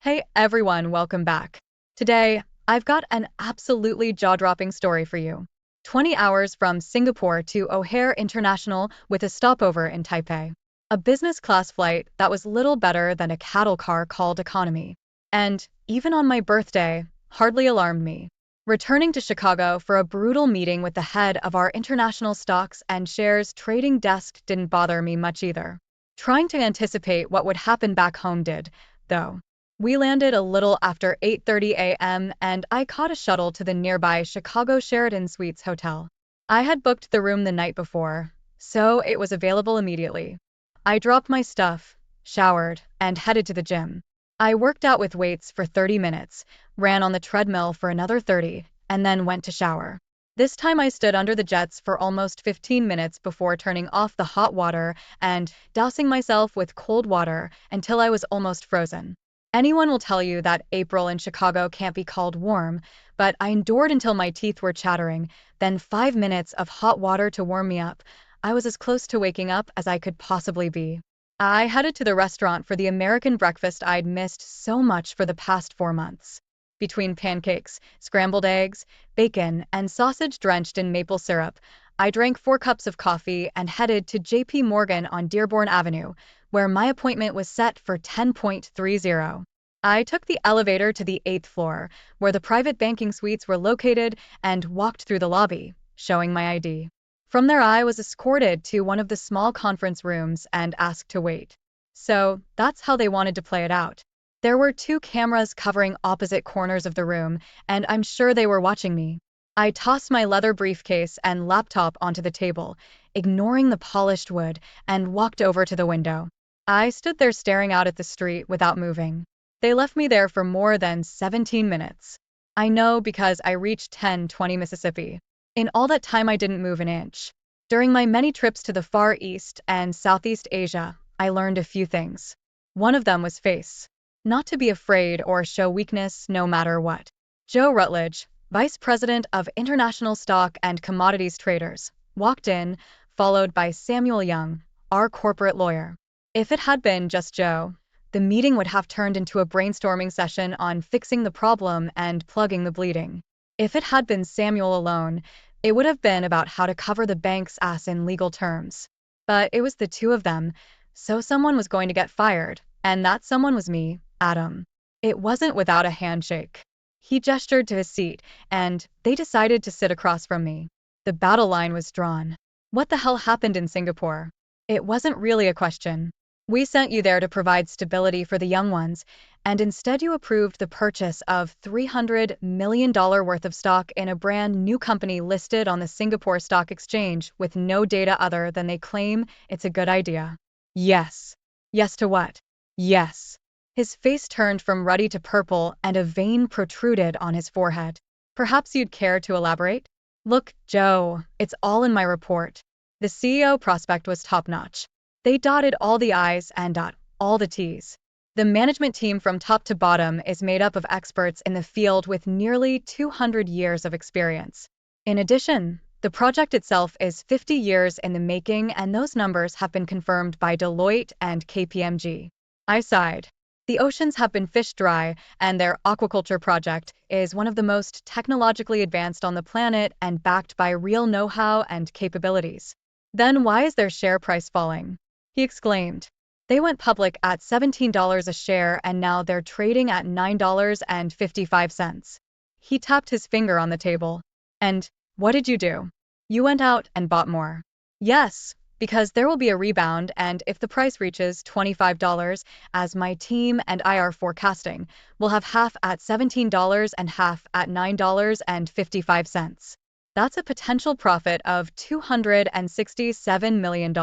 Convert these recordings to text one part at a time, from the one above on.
Hey everyone, welcome back. Today, I've got an absolutely jaw-dropping story for you. 20 hours from Singapore to O'Hare International with a stopover in Taipei. A business class flight that was little better than a cattle car called economy. And, even on my birthday, hardly alarmed me. Returning to Chicago for a brutal meeting with the head of our international stocks and shares trading desk didn't bother me much either. Trying to anticipate what would happen back home did, though. We landed a little after 8:30 a.m. and I caught a shuttle to the nearby Chicago Sheraton Suites hotel. I had booked the room the night before, so it was available immediately. I dropped my stuff, showered, and headed to the gym. I worked out with weights for 30 minutes, ran on the treadmill for another 30, and then went to shower. This time I stood under the jets for almost 15 minutes before turning off the hot water and dousing myself with cold water until I was almost frozen. Anyone will tell you that April in Chicago can't be called warm, but I endured until my teeth were chattering, then 5 minutes of hot water to warm me up. I was as close to waking up as I could possibly be. I headed to the restaurant for the American breakfast I'd missed so much for the past 4 months. Between pancakes, scrambled eggs, bacon, and sausage drenched in maple syrup, I drank 4 cups of coffee and headed to JP Morgan on Dearborn Avenue, where my appointment was set for 10:30. I took the elevator to the 8th floor, where the private banking suites were located, and walked through the lobby, showing my ID. From there I was escorted to one of the small conference rooms and asked to wait. So, that's how they wanted to play it out. There were 2 cameras covering opposite corners of the room, and I'm sure they were watching me. I tossed my leather briefcase and laptop onto the table, ignoring the polished wood, and walked over to the window. I stood there staring out at the street without moving. They left me there for more than 17 minutes. I know because I reached 10:20 Mississippi. In all that time I didn't move an inch. During my many trips to the Far East and Southeast Asia, I learned a few things. One of them was face. Not to be afraid or show weakness no matter what. Joe Rutledge, Vice President of International Stock and Commodities Traders, walked in, followed by Samuel Young, our corporate lawyer. If it had been just Joe, the meeting would have turned into a brainstorming session on fixing the problem and plugging the bleeding. If it had been Samuel alone, it would have been about how to cover the bank's ass in legal terms. But it was the two of them, so someone was going to get fired, and that someone was me, Adam. It wasn't without a handshake. He gestured to his seat, and they decided to sit across from me. The battle line was drawn. What the hell happened in Singapore? It wasn't really a question. We sent you there to provide stability for the young ones, and instead you approved the purchase of $300 million worth of stock in a brand new company listed on the Singapore Stock Exchange with no data other than they claim it's a good idea. Yes. Yes to what? Yes. His face turned from ruddy to purple and a vein protruded on his forehead. Perhaps you'd care to elaborate? Look, Joe, it's all in my report. The CEO prospect was top-notch. They dotted all the I's and dot all the T's. The management team from top to bottom is made up of experts in the field with nearly 200 years of experience. In addition, the project itself is 50 years in the making, and those numbers have been confirmed by Deloitte and KPMG. I sighed. The oceans have been fished dry, and their aquaculture project is one of the most technologically advanced on the planet and backed by real know-how and capabilities. Then why is their share price falling? He exclaimed. They went public at $17 a share and now they're trading at $9.55. He tapped his finger on the table. And what did you do? You went out and bought more. Yes, because there will be a rebound, and if the price reaches $25, as my team and I are forecasting, we'll have half at $17 and half at $9.55. That's a potential profit of $267 million.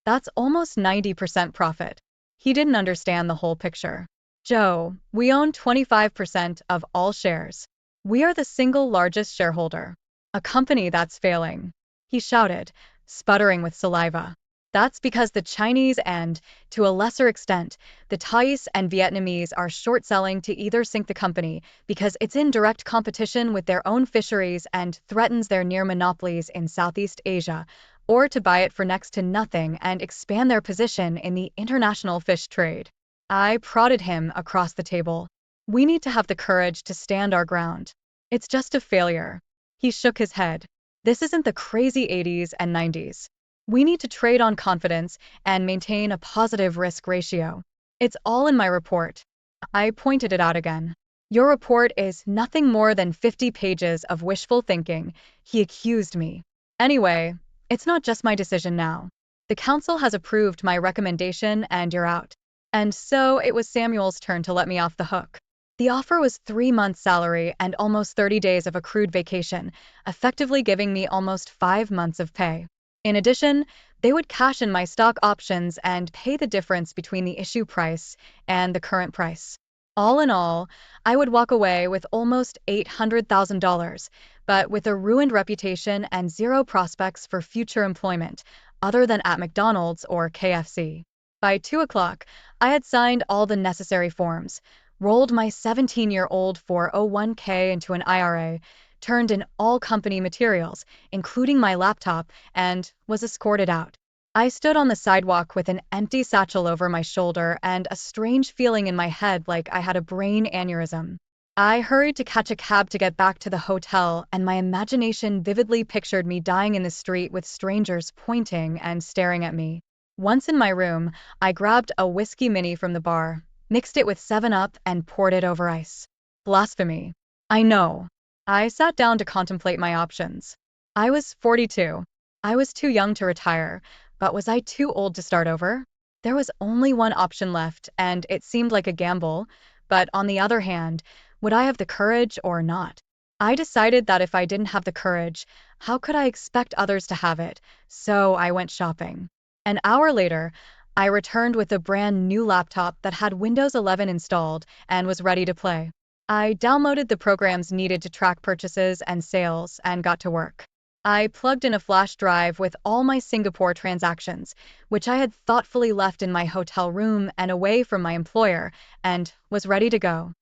That's almost 90% profit. He didn't understand the whole picture. Joe, we own 25% of all shares. We are the single largest shareholder. A company that's failing. He shouted, sputtering with saliva. That's because the Chinese and, to a lesser extent, the Thais and Vietnamese are short-selling to either sink the company because it's in direct competition with their own fisheries and threatens their near monopolies in Southeast Asia, or to buy it for next to nothing and expand their position in the international fish trade. I prodded him across the table. We need to have the courage to stand our ground. It's just a failure. He shook his head. This isn't the crazy 80s and 90s. We need to trade on confidence and maintain a positive risk ratio. It's all in my report. I pointed it out again. Your report is nothing more than 50 pages of wishful thinking, he accused me. Anyway, it's not just my decision now. The council has approved my recommendation and you're out. And so it was Samuel's turn to let me off the hook. The offer was 3 months' salary and almost 30 days of accrued vacation, effectively giving me almost 5 months of pay. In addition, they would cash in my stock options and pay the difference between the issue price and the current price. All in all, I would walk away with almost $800,000, but with a ruined reputation and zero prospects for future employment, other than at McDonald's or KFC. By 2 o'clock, I had signed all the necessary forms, rolled my 17-year-old 401k into an IRA, turned in all company materials, including my laptop, and was escorted out. I stood on the sidewalk with an empty satchel over my shoulder and a strange feeling in my head like I had a brain aneurysm. I hurried to catch a cab to get back to the hotel, and my imagination vividly pictured me dying in the street with strangers pointing and staring at me. Once in my room, I grabbed a whiskey mini from the bar, mixed it with 7-Up, and poured it over ice. Blasphemy. I know. I sat down to contemplate my options. I was 42. I was too young to retire, but was I too old to start over? There was only one option left, and it seemed like a gamble, but on the other hand, would I have the courage or not? I decided that if I didn't have the courage, how could I expect others to have it? So I went shopping. An hour later, I returned with a brand new laptop that had Windows 11 installed and was ready to play. I downloaded the programs needed to track purchases and sales and got to work. I plugged in a flash drive with all my Singapore transactions, which I had thoughtfully left in my hotel room and away from my employer, and was ready to go.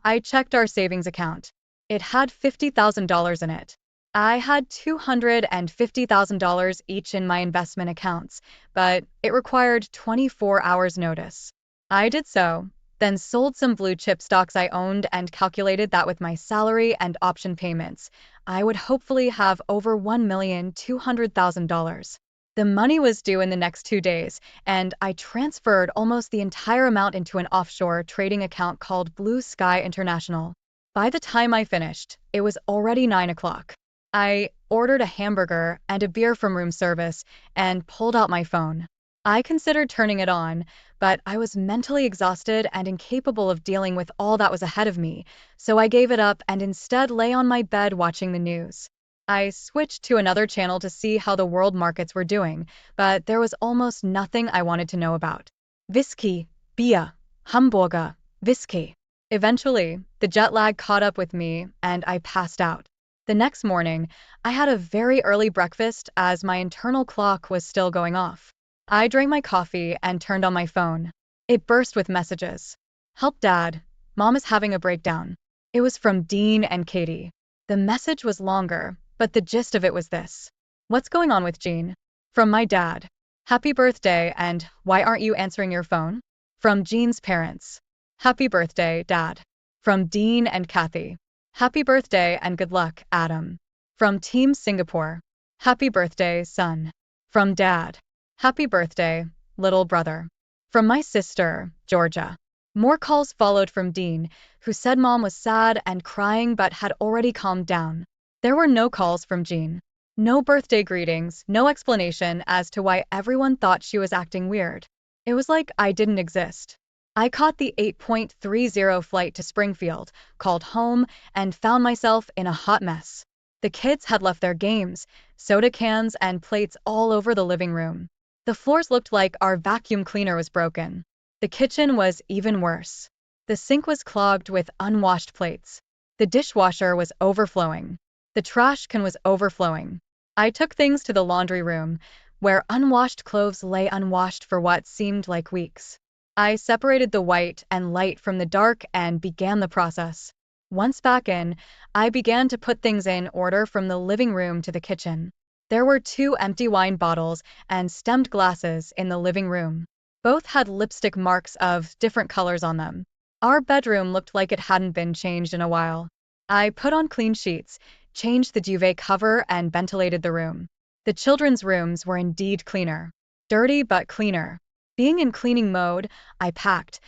I checked our savings account. It had $50,000 in it. I had $250,000 each in my investment accounts, but it required 24 hours notice. I did so, then sold some blue chip stocks I owned and calculated that with my salary and option payments, I would hopefully have over $1,200,000. The money was due in the next 2 days, and I transferred almost the entire amount into an offshore trading account called Blue Sky International. By the time I finished, it was already 9 o'clock. I ordered a hamburger and a beer from room service and pulled out my phone. I considered turning it on, but I was mentally exhausted and incapable of dealing with all that was ahead of me, so I gave it up and instead lay on my bed watching the news. I switched to another channel to see how the world markets were doing, but there was almost nothing I wanted to know about. Whiskey, Bier, Hamburger, Whiskey. Eventually, the jet lag caught up with me and I passed out. The next morning, I had a very early breakfast as my internal clock was still going off. I drank my coffee and turned on my phone. It burst with messages. Help Dad, Mom is having a breakdown. It was from Dean and Katie. The message was longer, but the gist of it was this. What's going on with Jean? From my dad. Happy birthday and why aren't you answering your phone? From Jean's parents. Happy birthday, Dad. From Dean and Kathy. Happy birthday and good luck, Adam. From Team Singapore. Happy birthday, son. From Dad. Happy birthday, little brother. From my sister, Georgia. More calls followed from Dean, who said Mom was sad and crying but had already calmed down. There were no calls from Jean. No birthday greetings, no explanation as to why everyone thought she was acting weird. It was like I didn't exist. I caught the 8.30 flight to Springfield, called home, and found myself in a hot mess. The kids had left their games, soda cans and plates all over the living room. The floors looked like our vacuum cleaner was broken. The kitchen was even worse. The sink was clogged with unwashed plates. The dishwasher was overflowing. The trash can was overflowing. I took things to the laundry room, where unwashed clothes lay unwashed for what seemed like weeks. I separated the white and light from the dark and began the process. Once back in, I began to put things in order from the living room to the kitchen. There were 2 empty wine bottles and stemmed glasses in the living room. Both had lipstick marks of different colors on them. Our bedroom looked like it hadn't been changed in a while. I put on clean sheets, changed the duvet cover, and ventilated the room. The children's rooms were indeed cleaner. Dirty but cleaner. Being in cleaning mode, I packed,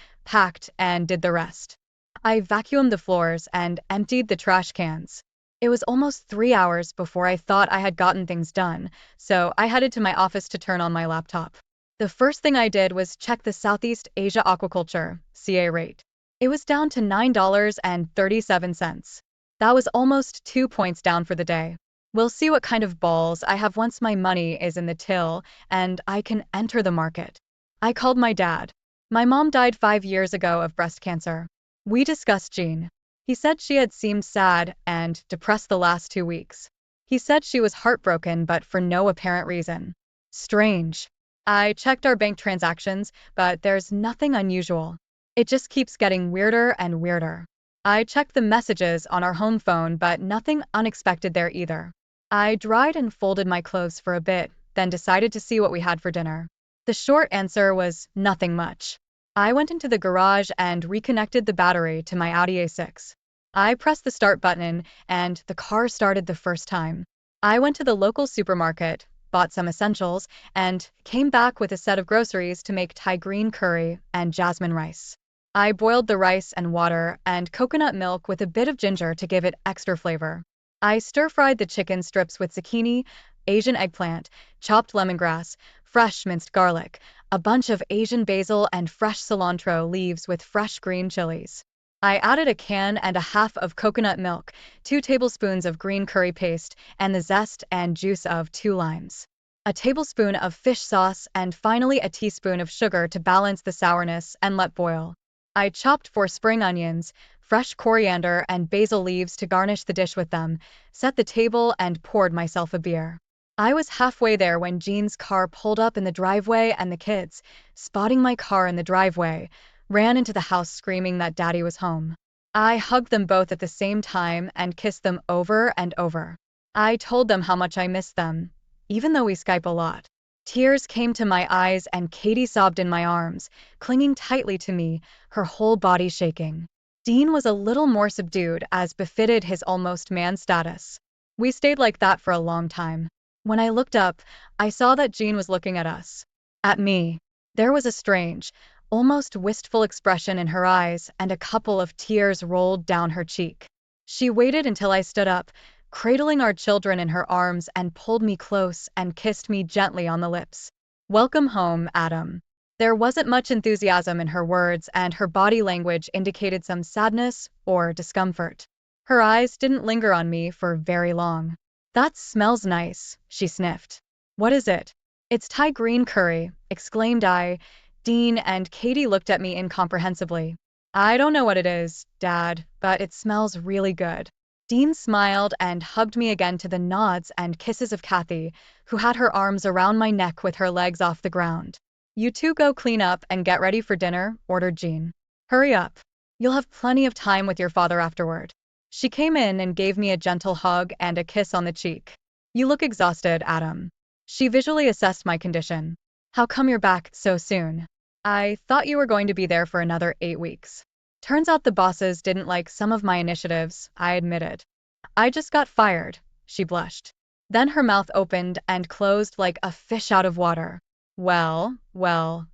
and did the rest. I vacuumed the floors and emptied the trash cans. It was almost 3 hours before I thought I had gotten things done, so I headed to my office to turn on my laptop. The first thing I did was check the Southeast Asia Aquaculture (CA) rate. It was down to $9.37. That was almost 2 points down for the day. We'll see what kind of balls I have once my money is in the till and I can enter the market. I called my dad. My mom died 5 years ago of breast cancer. We discussed Jean. He said she had seemed sad and depressed the last 2 weeks. He said she was heartbroken but for no apparent reason. Strange. I checked our bank transactions, but there's nothing unusual. It just keeps getting weirder and weirder. I checked the messages on our home phone, but nothing unexpected there either. I dried and folded my clothes for a bit, then decided to see what we had for dinner. The short answer was nothing much. I went into the garage and reconnected the battery to my Audi A6. I pressed the start button, and the car started the first time. I went to the local supermarket, bought some essentials, and came back with a set of groceries to make Thai green curry and jasmine rice. I boiled the rice and water and coconut milk with a bit of ginger to give it extra flavor. I stir-fried the chicken strips with zucchini, Asian eggplant, chopped lemongrass, fresh minced garlic, a bunch of Asian basil, and fresh cilantro leaves with fresh green chilies. I added a can and a half of coconut milk, 2 tablespoons of green curry paste, and the zest and juice of 2 limes. A tablespoon of fish sauce, and finally a teaspoon of sugar to balance the sourness, and let boil. I chopped 4 spring onions, fresh coriander, and basil leaves to garnish the dish with them, set the table, and poured myself a beer. I was halfway there when Jean's car pulled up in the driveway, and the kids, spotting my car in the driveway, ran into the house screaming that Daddy was home. I hugged them both at the same time and kissed them over and over. I told them how much I missed them, even though we Skype a lot. Tears came to my eyes and Katie sobbed in my arms, clinging tightly to me, her whole body shaking. Dean was a little more subdued, as befitted his almost man status. We stayed like that for a long time. When I looked up, I saw that Jean was looking at us. At me. There was a strange, almost wistful expression in her eyes, and a couple of tears rolled down her cheek. She waited until I stood up, cradling our children in her arms, and pulled me close and kissed me gently on the lips. Welcome home, Adam. There wasn't much enthusiasm in her words, and her body language indicated some sadness or discomfort. Her eyes didn't linger on me for very long. That smells nice, she sniffed. What is it? It's Thai green curry, exclaimed I. Dean and Katie looked at me incomprehensibly. I don't know what it is, Dad, but it smells really good. Dean smiled and hugged me again to the nods and kisses of Kathy, who had her arms around my neck with her legs off the ground. You two go clean up and get ready for dinner, ordered Jean. Hurry up. You'll have plenty of time with your father afterward. She came in and gave me a gentle hug and a kiss on the cheek. You look exhausted, Adam. She visually assessed my condition. How come you're back so soon? I thought you were going to be there for another 8 weeks. Turns out the bosses didn't like some of my initiatives, I admitted. I just got fired, she blushed. Then her mouth opened and closed like a fish out of water. Well,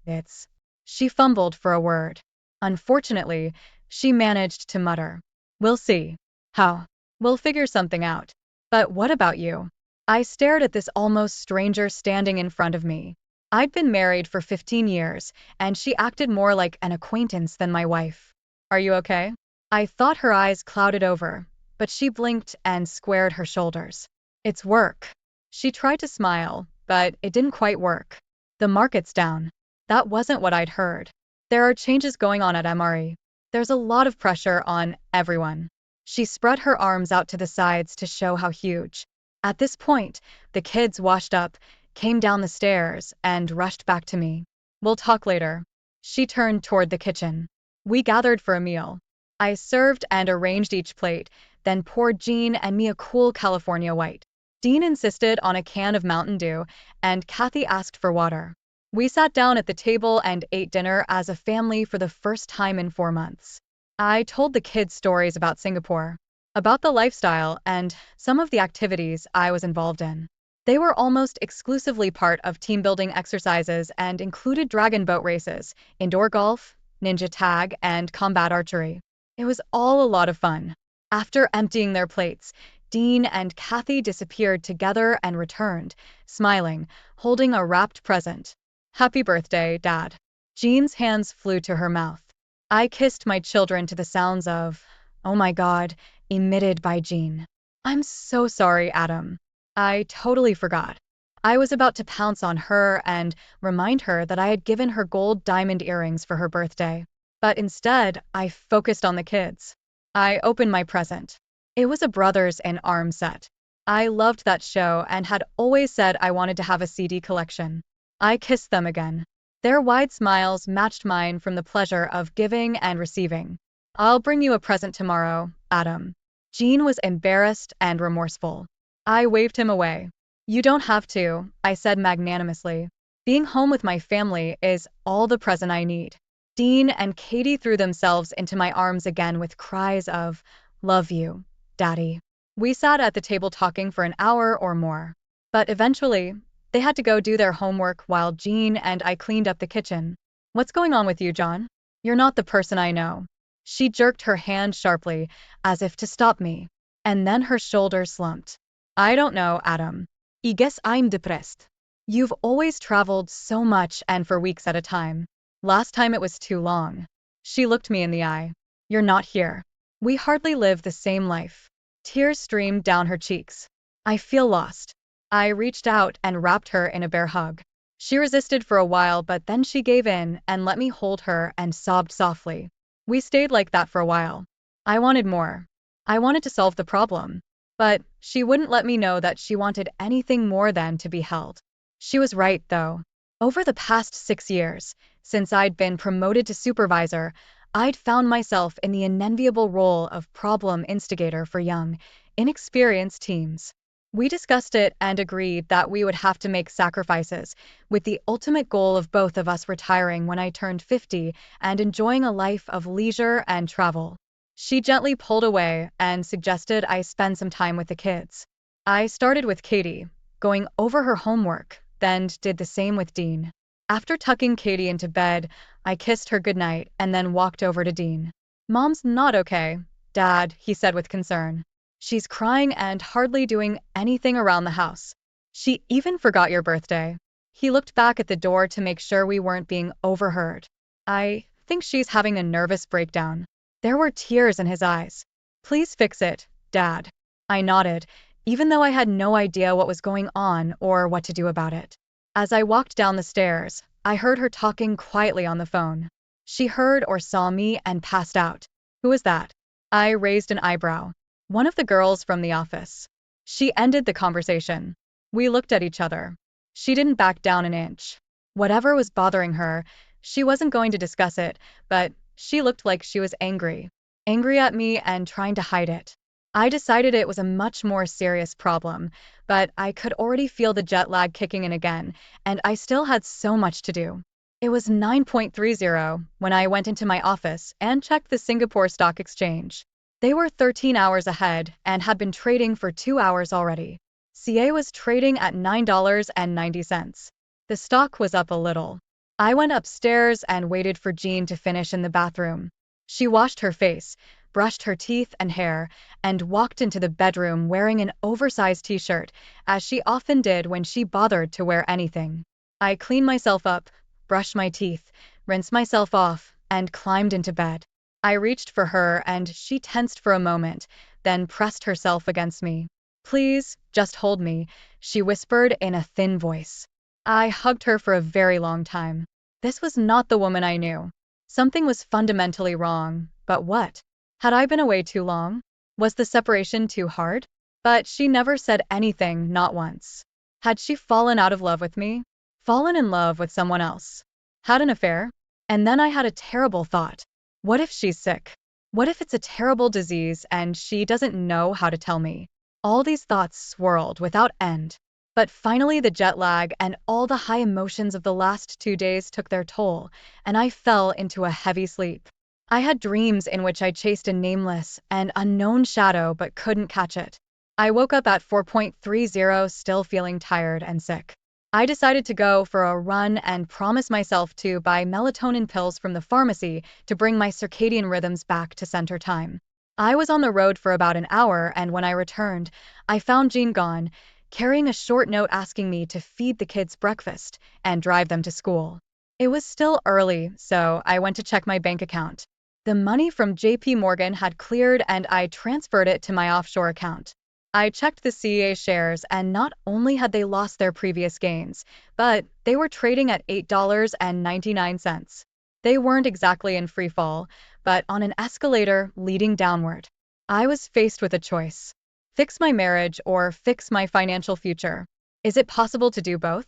it's... She fumbled for a word. Unfortunately, she managed to mutter. We'll see. How? We'll figure something out. But what about you? I stared at this almost stranger standing in front of me. I'd been married for 15 years, and she acted more like an acquaintance than my wife. Are you okay? I thought her eyes clouded over, but she blinked and squared her shoulders. It's work. She tried to smile, but it didn't quite work. The market's down. That wasn't what I'd heard. There are changes going on at MRE. There's a lot of pressure on everyone. She spread her arms out to the sides to show how huge. At this point, the kids washed up, came down the stairs, and rushed back to me. We'll talk later. She turned toward the kitchen. We gathered for a meal. I served and arranged each plate, then poured Jean and me a cool California White. Dean insisted on a can of Mountain Dew, and Kathy asked for water. We sat down at the table and ate dinner as a family for the first time in 4 months. I told the kids stories about Singapore, about the lifestyle, and some of the activities I was involved in. They were almost exclusively part of team building exercises and included dragon boat races, indoor golf, ninja tag, and combat archery. It was all a lot of fun. After emptying their plates, Dean and Kathy disappeared together and returned, smiling, holding a wrapped present. Happy birthday, Dad. Jean's hands flew to her mouth. I kissed my children to the sounds of, oh my God, emitted by Jean. I'm so sorry, Adam. I totally forgot. I was about to pounce on her and remind her that I had given her gold diamond earrings for her birthday. But instead, I focused on the kids. I opened my present. It was a Brothers in Arms set. I loved that show and had always said I wanted to have a CD collection. I kissed them again. Their wide smiles matched mine from the pleasure of giving and receiving. I'll bring you a present tomorrow, Adam. Jean was embarrassed and remorseful. I waved him away. You don't have to, I said magnanimously. Being home with my family is all the present I need. Dean and Katie threw themselves into my arms again with cries of, love you, Daddy. We sat at the table talking for an hour or more. But eventually, they had to go do their homework while Jean and I cleaned up the kitchen. What's going on with you, John? You're not the person I know. She jerked her hand sharply, as if to stop me. And then her shoulders slumped. I don't know, Adam. I guess I'm depressed. You've always traveled so much and for weeks at a time. Last time it was too long. She looked me in the eye. You're not here. We hardly live the same life. Tears streamed down her cheeks. I feel lost. I reached out and wrapped her in a bear hug. She resisted for a while, but then she gave in and let me hold her and sobbed softly. We stayed like that for a while. I wanted more. I wanted to solve the problem. But she wouldn't let me know that she wanted anything more than to be held. She was right, though. Over the past 6 years, since I'd been promoted to supervisor, I'd found myself in the unenviable role of problem instigator for young, inexperienced teams. We discussed it and agreed that we would have to make sacrifices, with the ultimate goal of both of us retiring when I turned 50 and enjoying a life of leisure and travel. She gently pulled away and suggested I spend some time with the kids. I started with Katie, going over her homework, then did the same with Dean. After tucking Katie into bed, I kissed her goodnight and then walked over to Dean. Mom's not okay, Dad, he said with concern. She's crying and hardly doing anything around the house. She even forgot your birthday. He looked back at the door to make sure we weren't being overheard. I think she's having a nervous breakdown. There were tears in his eyes. Please fix it, Dad. I nodded, even though I had no idea what was going on or what to do about it. As I walked down the stairs, I heard her talking quietly on the phone. She heard or saw me and passed out. Who was that? I raised an eyebrow. One of the girls from the office. She ended the conversation. We looked at each other. She didn't back down an inch. Whatever was bothering her, she wasn't going to discuss it, but she looked like she was angry. Angry at me and trying to hide it. I decided it was a much more serious problem, but I could already feel the jet lag kicking in again, and I still had so much to do. It was 9:30 when I went into my office and checked the Singapore Stock Exchange. They were 13 hours ahead and had been trading for 2 hours already. CA was trading at $9.90. The stock was up a little. I went upstairs and waited for Jean to finish in the bathroom. She washed her face, brushed her teeth and hair, and walked into the bedroom wearing an oversized t-shirt, as she often did when she bothered to wear anything. I cleaned myself up, brushed my teeth, rinsed myself off, and climbed into bed. I reached for her and she tensed for a moment, then pressed herself against me. Please, just hold me, she whispered in a thin voice. I hugged her for a very long time. This was not the woman I knew. Something was fundamentally wrong, but what? Had I been away too long? Was the separation too hard? But she never said anything, not once. Had she fallen out of love with me? Fallen in love with someone else? Had an affair? And then I had a terrible thought. What if she's sick? What if it's a terrible disease and she doesn't know how to tell me? All these thoughts swirled without end. But finally, the jet lag and all the high emotions of the last 2 days took their toll, and I fell into a heavy sleep. I had dreams in which I chased a nameless and unknown shadow but couldn't catch it. I woke up at 4:30, still feeling tired and sick. I decided to go for a run and promised myself to buy melatonin pills from the pharmacy to bring my circadian rhythms back to center time. I was on the road for about an hour, and when I returned, I found Jean gone, carrying a short note asking me to feed the kids breakfast and drive them to school. It was still early, so I went to check my bank account. The money from JP Morgan had cleared and I transferred it to my offshore account. I checked the CEA shares, and not only had they lost their previous gains, but they were trading at $8.99. They weren't exactly in free fall, but on an escalator leading downward. I was faced with a choice: fix my marriage or fix my financial future. Is it possible to do both?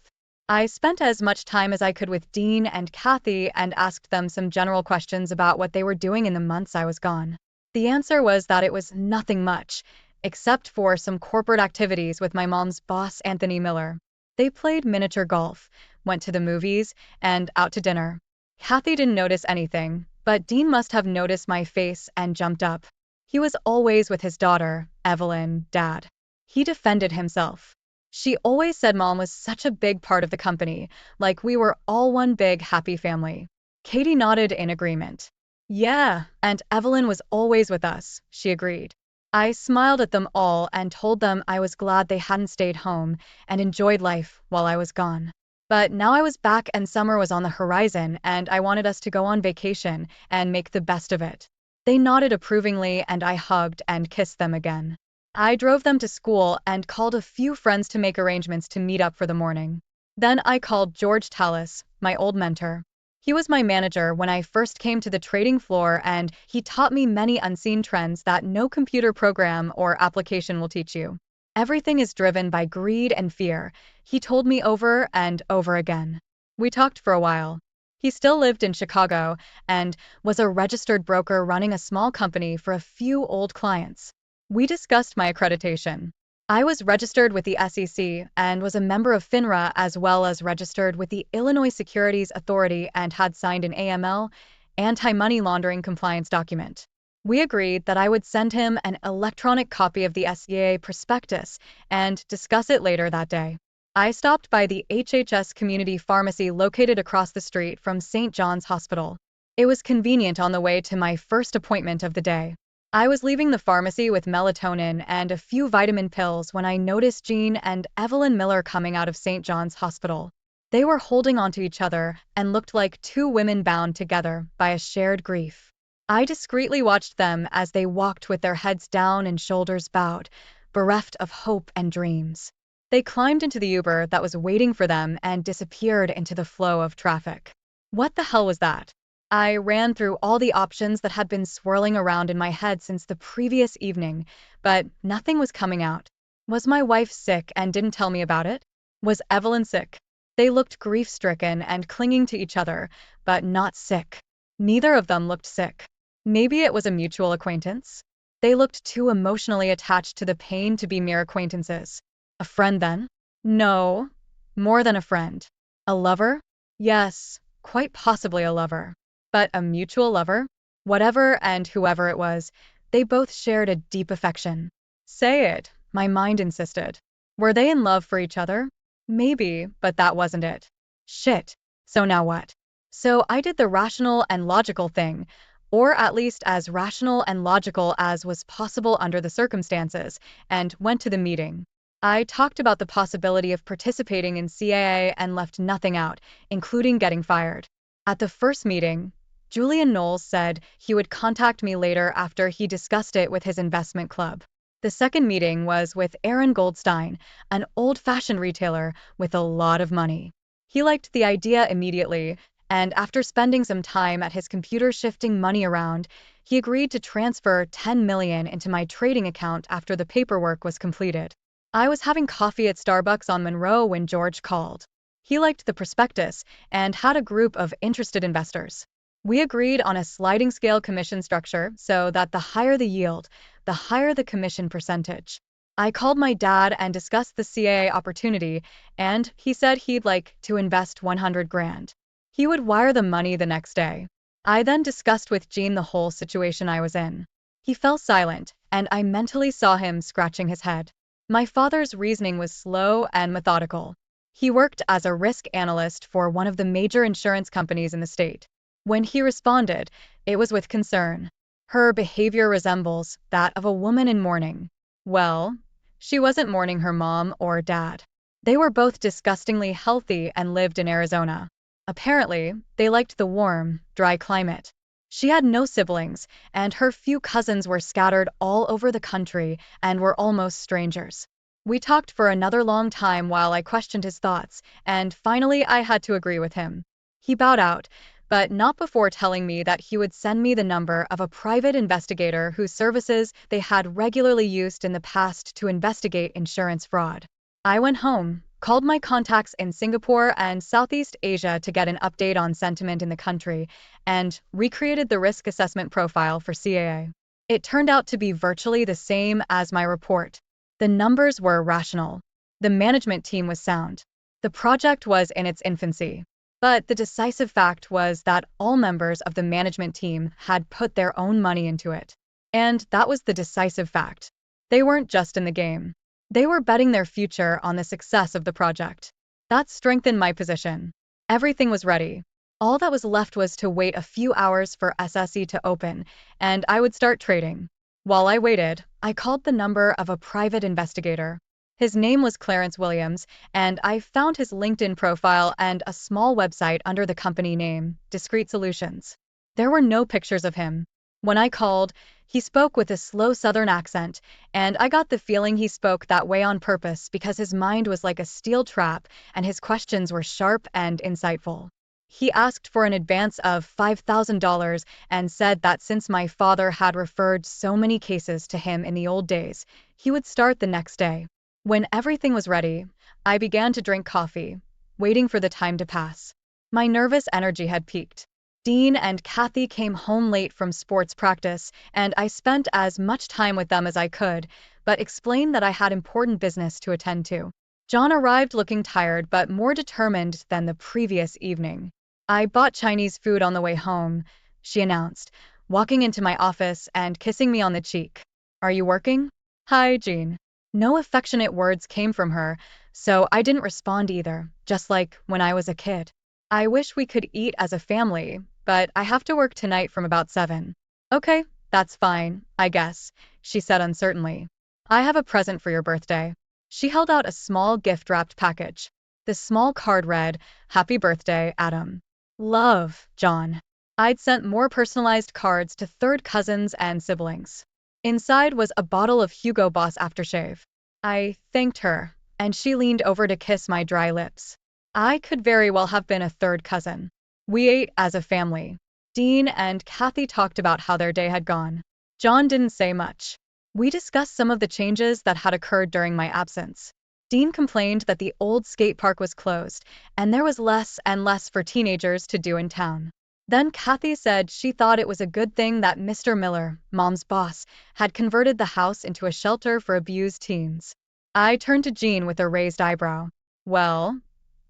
I spent as much time as I could with Dean and Kathy and asked them some general questions about what they were doing in the months I was gone. The answer was that it was nothing much, except for some corporate activities with my mom's boss, Anthony Miller. They played miniature golf, went to the movies, and out to dinner. Kathy didn't notice anything, but Dean must have noticed my face and jumped up. He was always with his daughter, Evelyn, Dad. He defended himself. She always said Mom was such a big part of the company, like we were all one big happy family. Katie nodded in agreement. Yeah, and Evelyn was always with us, she agreed. I smiled at them all and told them I was glad they hadn't stayed home and enjoyed life while I was gone. But now I was back and summer was on the horizon, and I wanted us to go on vacation and make the best of it. They nodded approvingly, and I hugged and kissed them again. I drove them to school and called a few friends to make arrangements to meet up for the morning. Then I called George Tallis, my old mentor. He was my manager when I first came to the trading floor, and he taught me many unseen trends that no computer program or application will teach you. Everything is driven by greed and fear, he told me over and over again. We talked for a while. He still lived in Chicago and was a registered broker running a small company for a few old clients. We discussed my accreditation. I was registered with the SEC and was a member of FINRA, as well as registered with the Illinois Securities Authority, and had signed an AML, anti-money laundering compliance document. We agreed that I would send him an electronic copy of the SEA prospectus and discuss it later that day. I stopped by the HHS Community Pharmacy located across the street from St. John's Hospital. It was convenient on the way to my first appointment of the day. I was leaving the pharmacy with melatonin and a few vitamin pills when I noticed Jean and Evelyn Miller coming out of St. John's Hospital. They were holding onto each other and looked like two women bound together by a shared grief. I discreetly watched them as they walked with their heads down and shoulders bowed, bereft of hope and dreams. They climbed into the Uber that was waiting for them and disappeared into the flow of traffic. What the hell was that? I ran through all the options that had been swirling around in my head since the previous evening, but nothing was coming out. Was my wife sick and didn't tell me about it? Was Evelyn sick? They looked grief-stricken and clinging to each other, but not sick. Neither of them looked sick. Maybe it was a mutual acquaintance? They looked too emotionally attached to the pain to be mere acquaintances. A friend then? No, more than a friend. A lover? Yes, quite possibly a lover. But a mutual lover? Whatever and whoever it was, they both shared a deep affection. Say it, my mind insisted. Were they in love for each other? Maybe, but that wasn't it. Shit. So now what? So I did the rational and logical thing, or at least as rational and logical as was possible under the circumstances, and went to the meeting. I talked about the possibility of participating in CAA and left nothing out, including getting fired. At the first meeting, Julian Knowles said he would contact me later after he discussed it with his investment club. The second meeting was with Aaron Goldstein, an old-fashioned retailer with a lot of money. He liked the idea immediately, and after spending some time at his computer shifting money around, he agreed to transfer $10 million into my trading account after the paperwork was completed. I was having coffee at Starbucks on Monroe when George called. He liked the prospectus and had a group of interested investors. We agreed on a sliding scale commission structure so that the higher the yield, the higher the commission percentage. I called my dad and discussed the CAA opportunity, and he said he'd like to invest 100 grand. He would wire the money the next day. I then discussed with Gene the whole situation I was in. He fell silent, and I mentally saw him scratching his head. My father's reasoning was slow and methodical. He worked as a risk analyst for one of the major insurance companies in the state. When he responded, it was with concern. Her behavior resembles that of a woman in mourning. Well, she wasn't mourning her mom or dad. They were both disgustingly healthy and lived in Arizona. Apparently, they liked the warm, dry climate. She had no siblings, and her few cousins were scattered all over the country and were almost strangers. We talked for another long time while I questioned his thoughts, and finally I had to agree with him. He bowed out, but not before telling me that he would send me the number of a private investigator whose services they had regularly used in the past to investigate insurance fraud. I went home, called my contacts in Singapore and Southeast Asia to get an update on sentiment in the country, and recreated the risk assessment profile for CAA. It turned out to be virtually the same as my report. The numbers were rational. The management team was sound. The project was in its infancy. But the decisive fact was that all members of the management team had put their own money into it. And that was the decisive fact. They weren't just in the game. They were betting their future on the success of the project. That strengthened my position. Everything was ready. All that was left was to wait a few hours for SSE to open, and I would start trading. While I waited, I called the number of a private investigator. His name was Clarence Williams, and I found his LinkedIn profile and a small website under the company name, Discrete Solutions. There were no pictures of him. When I called, he spoke with a slow southern accent, and I got the feeling he spoke that way on purpose because his mind was like a steel trap and his questions were sharp and insightful. He asked for an advance of $5,000 and said that since my father had referred so many cases to him in the old days, he would start the next day. When everything was ready, I began to drink coffee, waiting for the time to pass. My nervous energy had peaked. Dean and Kathy came home late from sports practice, and I spent as much time with them as I could, but explained that I had important business to attend to. John arrived looking tired but more determined than the previous evening. I bought Chinese food on the way home, she announced, walking into my office and kissing me on the cheek. Are you working? Hi, Jean. No affectionate words came from her, so I didn't respond either, just like when I was a kid. I wish we could eat as a family, but I have to work tonight from about 7. Okay, that's fine, I guess, she said uncertainly. I have a present for your birthday. She held out a small gift-wrapped package. The small card read, Happy birthday, Adam. Love, John. I'd sent more personalized cards to third cousins and siblings. Inside was a bottle of Hugo Boss aftershave. I thanked her, and she leaned over to kiss my dry lips. I could very well have been a third cousin. We ate as a family. Dean and Kathy talked about how their day had gone. John didn't say much. We discussed some of the changes that had occurred during my absence. Dean complained that the old skate park was closed, and there was less and less for teenagers to do in town. Then Kathy said she thought it was a good thing that Mr. Miller, Mom's boss, had converted the house into a shelter for abused teens. I turned to Jean with a raised eyebrow. Well,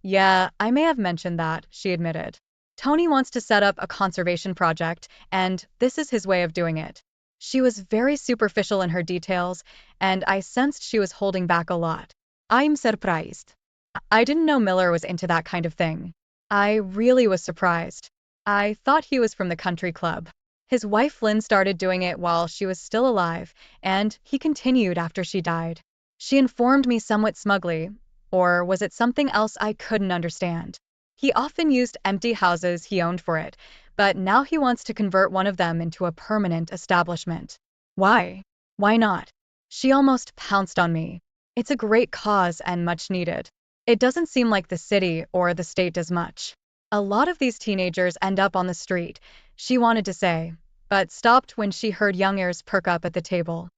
yeah, I may have mentioned that, she admitted. Tony wants to set up a conservation project, and this is his way of doing it. She was very superficial in her details, and I sensed she was holding back a lot. I'm surprised. I didn't know Miller was into that kind of thing. I really was surprised. I thought he was from the country club. His wife Lynn started doing it while she was still alive, and he continued after she died. She informed me somewhat smugly, or was it something else I couldn't understand? He often used empty houses he owned for it, but now he wants to convert one of them into a permanent establishment. Why? Why not? She almost pounced on me. It's a great cause and much needed. It doesn't seem like the city or the state does much. A lot of these teenagers end up on the street, she wanted to say, but stopped when she heard young ears perk up at the table.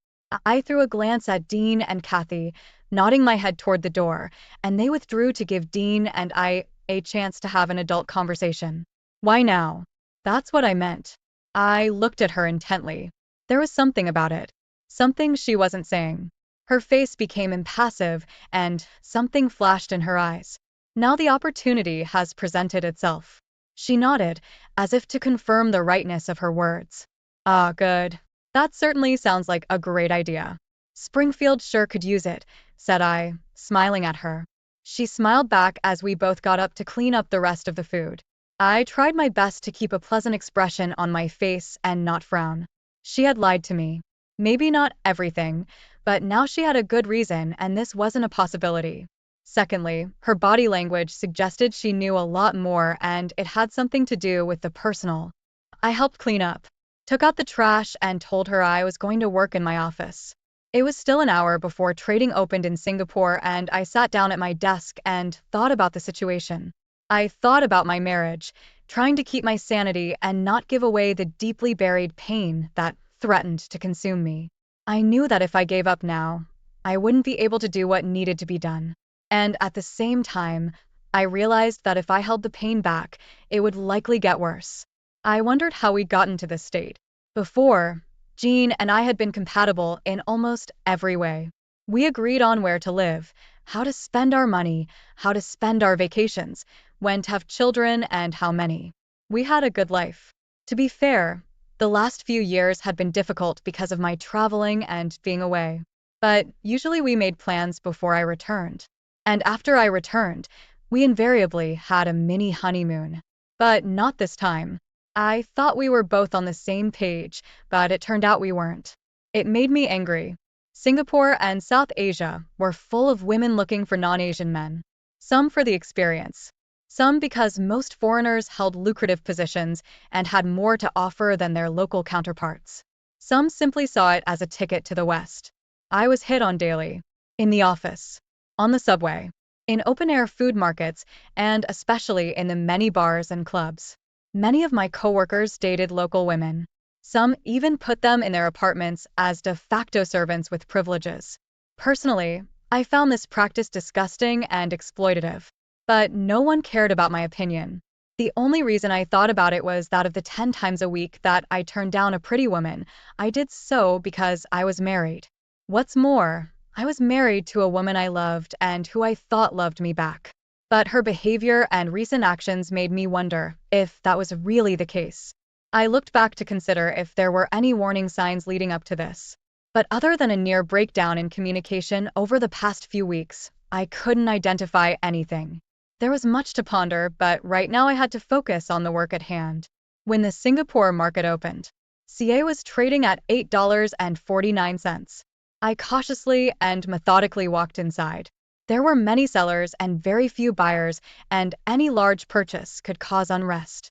I threw a glance at Dean and Kathy, nodding my head toward the door, and they withdrew to give Dean and I a chance to have an adult conversation. Why now? That's what I meant. I looked at her intently. There was something about it. Something she wasn't saying. Her face became impassive, and something flashed in her eyes. Now the opportunity has presented itself. She nodded, as if to confirm the rightness of her words. Ah, good. That certainly sounds like a great idea. Springfield sure could use it, said I, smiling at her. She smiled back as we both got up to clean up the rest of the food. I tried my best to keep a pleasant expression on my face and not frown. She had lied to me. Maybe not everything, but now she had a good reason, and this wasn't a possibility. Secondly, her body language suggested she knew a lot more, and it had something to do with the personal. I helped clean up, took out the trash, and told her I was going to work in my office. It was still an hour before trading opened in Singapore, and I sat down at my desk and thought about the situation. I thought about my marriage, trying to keep my sanity and not give away the deeply buried pain that threatened to consume me. I knew that if I gave up now, I wouldn't be able to do what needed to be done. And at the same time, I realized that if I held the pain back, it would likely get worse. I wondered how we'd gotten to this state. Before, Jean and I had been compatible in almost every way. We agreed on where to live, how to spend our money, how to spend our vacations, when to have children and how many. We had a good life. To be fair, the last few years had been difficult because of my traveling and being away. But usually we made plans before I returned. And after I returned, we invariably had a mini honeymoon. But not this time. I thought we were both on the same page, but it turned out we weren't. It made me angry. Singapore and South Asia were full of women looking for non-Asian men. Some for the experience. Some because most foreigners held lucrative positions and had more to offer than their local counterparts. Some simply saw it as a ticket to the West. I was hit on daily. In the office. On the subway. In open-air food markets, and especially in the many bars and clubs. Many of my coworkers dated local women. Some even put them in their apartments as de facto servants with privileges. Personally, I found this practice disgusting and exploitative. But no one cared about my opinion. The only reason I thought about it was that of the 10 times a week that I turned down a pretty woman, I did so because I was married. What's more, I was married to a woman I loved and who I thought loved me back. But her behavior and recent actions made me wonder if that was really the case. I looked back to consider if there were any warning signs leading up to this. But other than a near breakdown in communication over the past few weeks, I couldn't identify anything. There was much to ponder, but right now I had to focus on the work at hand. When the Singapore market opened, CA was trading at $8.49. I cautiously and methodically walked inside. There were many sellers and very few buyers, and any large purchase could cause unrest.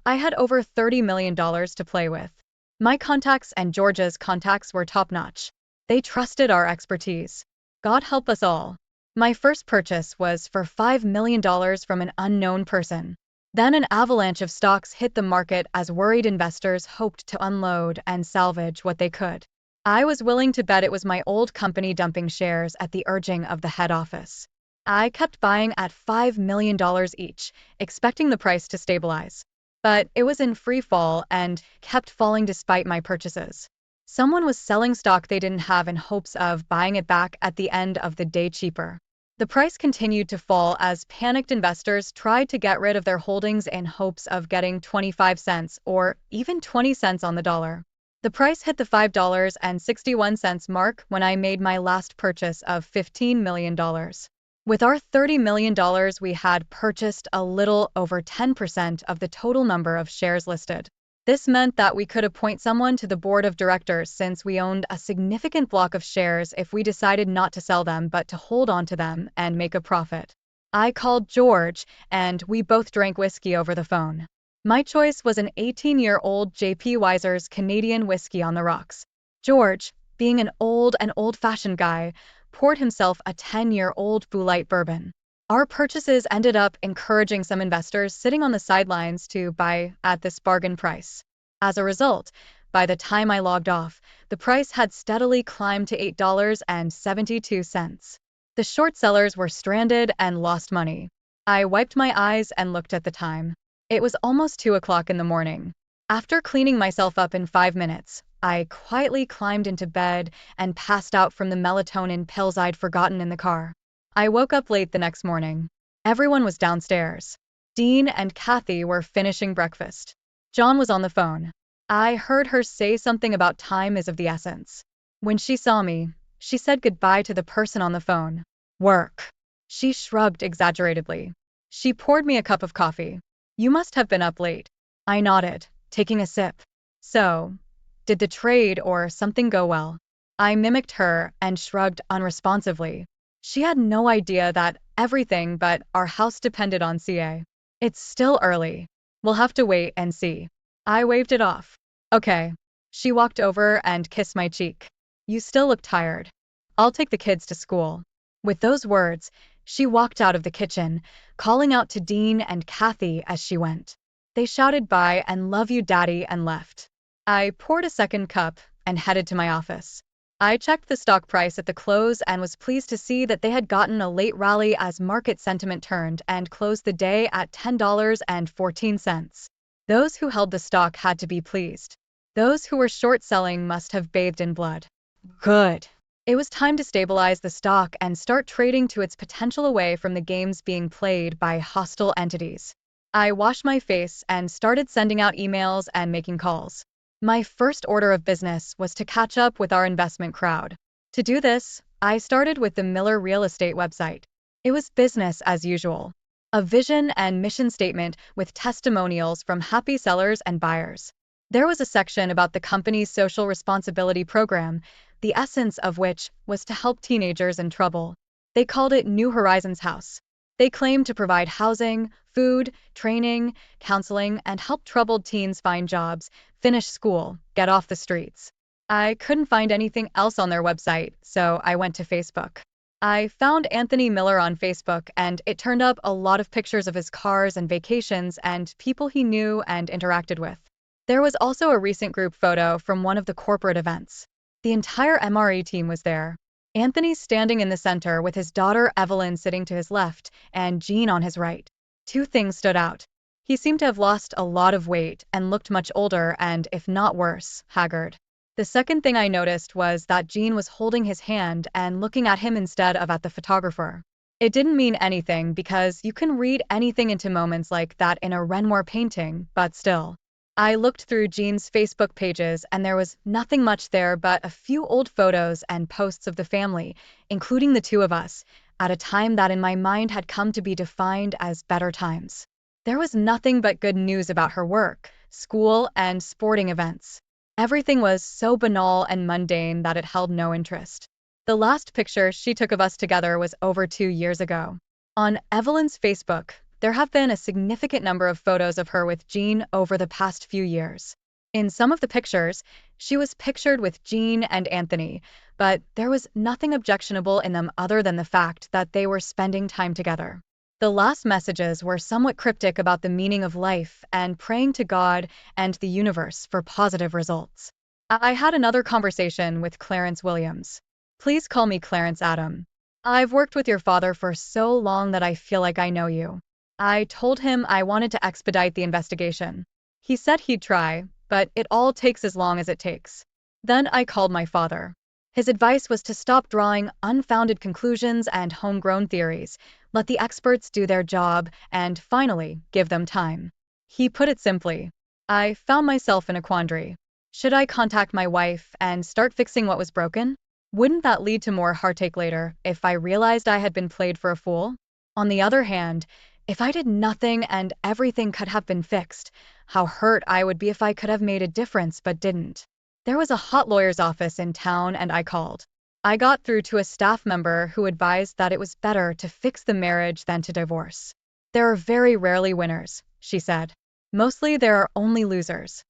I had over $30 million to play with. My contacts and Georgia's contacts were top-notch. They trusted our expertise. God help us all. My first purchase was for $5 million from an unknown person. Then an avalanche of stocks hit the market as worried investors hoped to unload and salvage what they could. I was willing to bet it was my old company dumping shares at the urging of the head office. I kept buying at $5 million each, expecting the price to stabilize. But it was in free fall and kept falling despite my purchases. Someone was selling stock they didn't have in hopes of buying it back at the end of the day cheaper. The price continued to fall as panicked investors tried to get rid of their holdings in hopes of getting 25 cents or even 20 cents on the dollar. The price hit the $5.61 mark when I made my last purchase of $15 million. With our $30 million, we had purchased a little over 10% of the total number of shares listed. This meant that we could appoint someone to the board of directors since we owned a significant block of shares if we decided not to sell them but to hold on to them and make a profit. I called George, and we both drank whiskey over the phone. My choice was an 18-year-old J.P. Weiser's Canadian whiskey on the rocks. George, being an old and old-fashioned guy, poured himself a 10-year-old Bullite bourbon. Our purchases ended up encouraging some investors sitting on the sidelines to buy at this bargain price. As a result, by the time I logged off, the price had steadily climbed to $8.72. The short sellers were stranded and lost money. I wiped my eyes and looked at the time. It was almost 2 o'clock in the morning. After cleaning myself up in 5 minutes, I quietly climbed into bed and passed out from the melatonin pills I'd forgotten in the car. I woke up late the next morning. Everyone was downstairs. Dean and Kathy were finishing breakfast. John was on the phone. I heard her say something about time is of the essence. When she saw me, she said goodbye to the person on the phone. Work. She shrugged exaggeratedly. She poured me a cup of coffee. You must have been up late. I nodded, taking a sip. So, did the trade or something go well? I mimicked her and shrugged unresponsively. She had no idea that everything but our house depended on CA. It's still early. We'll have to wait and see. I waved it off. Okay. She walked over and kissed my cheek. You still look tired. I'll take the kids to school. With those words, she walked out of the kitchen, calling out to Dean and Kathy as she went. They shouted bye and love you, Daddy, and left. I poured a second cup and headed to my office. I checked the stock price at the close and was pleased to see that they had gotten a late rally as market sentiment turned and closed the day at $10.14. Those who held the stock had to be pleased. Those who were short selling must have bathed in blood. Good. It was time to stabilize the stock and start trading to its potential away from the games being played by hostile entities. I washed my face and started sending out emails and making calls. My first order of business was to catch up with our investment crowd. To do this, I started with the Miller Real Estate website. It was business as usual. A vision and mission statement with testimonials from happy sellers and buyers. There was a section about the company's social responsibility program, the essence of which was to help teenagers in trouble. They called it New Horizons House. They claimed to provide housing, food, training, counseling, and help troubled teens find jobs, finish school, get off the streets. I couldn't find anything else on their website, so I went to Facebook. I found Anthony Miller on Facebook, and it turned up a lot of pictures of his cars and vacations and people he knew and interacted with. There was also a recent group photo from one of the corporate events. The entire MRE team was there. Anthony standing in the center with his daughter Evelyn sitting to his left and Jean on his right. Two things stood out. He seemed to have lost a lot of weight and looked much older and, if not worse, haggard. The second thing I noticed was that Jean was holding his hand and looking at him instead of at the photographer. It didn't mean anything because you can read anything into moments like that in a Renoir painting, but still. I looked through Jean's Facebook pages and there was nothing much there but a few old photos and posts of the family, including the two of us, at a time that in my mind had come to be defined as better times. There was nothing but good news about her work, school, and sporting events. Everything was so banal and mundane that it held no interest. The last picture she took of us together was over 2 years ago. On Evelyn's Facebook, there have been a significant number of photos of her with Jean over the past few years. In some of the pictures, she was pictured with Jean and Anthony, but there was nothing objectionable in them other than the fact that they were spending time together. The last messages were somewhat cryptic about the meaning of life and praying to God and the universe for positive results. I had another conversation with Clarence Williams. Please call me Clarence Adam. I've worked with your father for so long that I feel like I know you. I told him I wanted to expedite the investigation. He said he'd try, but it all takes as long as it takes. Then I called my father. His advice was to stop drawing unfounded conclusions and homegrown theories, let the experts do their job, and finally, give them time. He put it simply. I found myself in a quandary. Should I contact my wife and start fixing what was broken? Wouldn't that lead to more heartache later if I realized I had been played for a fool? On the other hand, if I did nothing and everything could have been fixed, how hurt I would be if I could have made a difference but didn't. There was a hot lawyer's office in town and I called. I got through to a staff member who advised that it was better to fix the marriage than to divorce. There are very rarely winners, she said. Mostly there are only losers.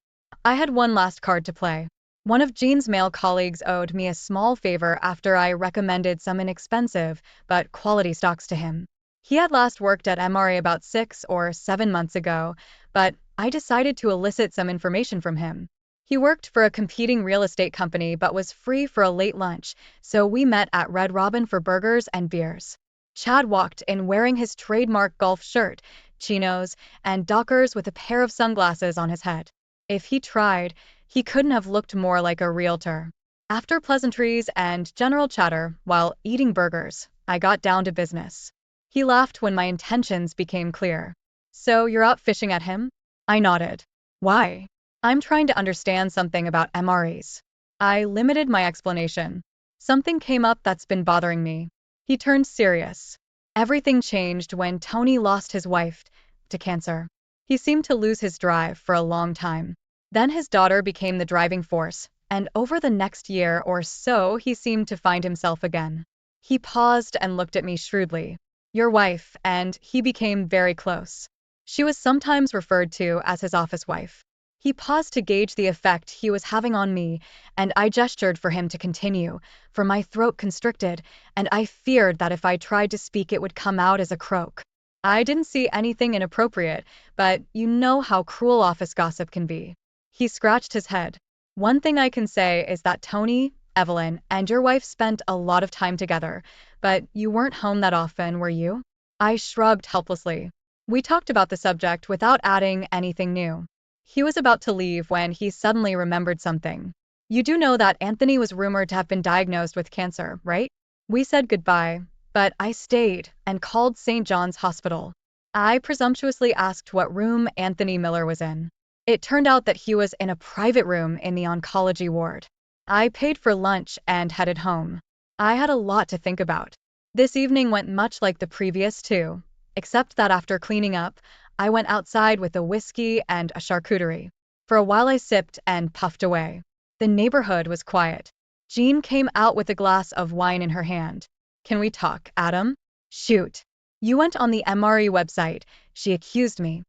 I had one last card to play. One of Jean's male colleagues owed me a small favor after I recommended some inexpensive but quality stocks to him. He had last worked at MRA about 6 or 7 months ago, but I decided to elicit some information from him. He worked for a competing real estate company but was free for a late lunch, so we met at Red Robin for burgers and beers. Chad walked in wearing his trademark golf shirt, chinos, and Dockers with a pair of sunglasses on his head. If he tried, he couldn't have looked more like a realtor. After pleasantries and general chatter while eating burgers, I got down to business. He laughed when my intentions became clear. So you're out fishing at him? I nodded. Why? I'm trying to understand something about MREs. I limited my explanation. Something came up that's been bothering me. He turned serious. Everything changed when Tony lost his wife to cancer. He seemed to lose his drive for a long time. Then his daughter became the driving force, and over the next year or so he seemed to find himself again. He paused and looked at me shrewdly. Your wife and he became very close. She was sometimes referred to as his office wife. He paused to gauge the effect he was having on me, and I gestured for him to continue, for my throat constricted, and I feared that if I tried to speak it would come out as a croak. I didn't see anything inappropriate, but you know how cruel office gossip can be. He scratched his head. One thing I can say is that Tony, Evelyn, and your wife spent a lot of time together, but you weren't home that often, were you? I shrugged helplessly. We talked about the subject without adding anything new. He was about to leave when he suddenly remembered something. You do know that Anthony was rumored to have been diagnosed with cancer, right? We said goodbye, but I stayed and called St. John's Hospital. I presumptuously asked what room Anthony Miller was in. It turned out that he was in a private room in the oncology ward. I paid for lunch and headed home. I had a lot to think about. This evening went much like the previous two, except that after cleaning up, I went outside with a whiskey and a charcuterie. For a while I sipped and puffed away. The neighborhood was quiet. Jean came out with a glass of wine in her hand. Can we talk, Adam? Shoot. You went on the MRE website, she accused me.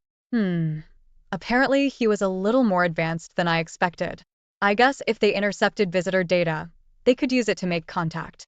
Apparently he was a little more advanced than I expected. I guess if they intercepted visitor data, they could use it to make contact.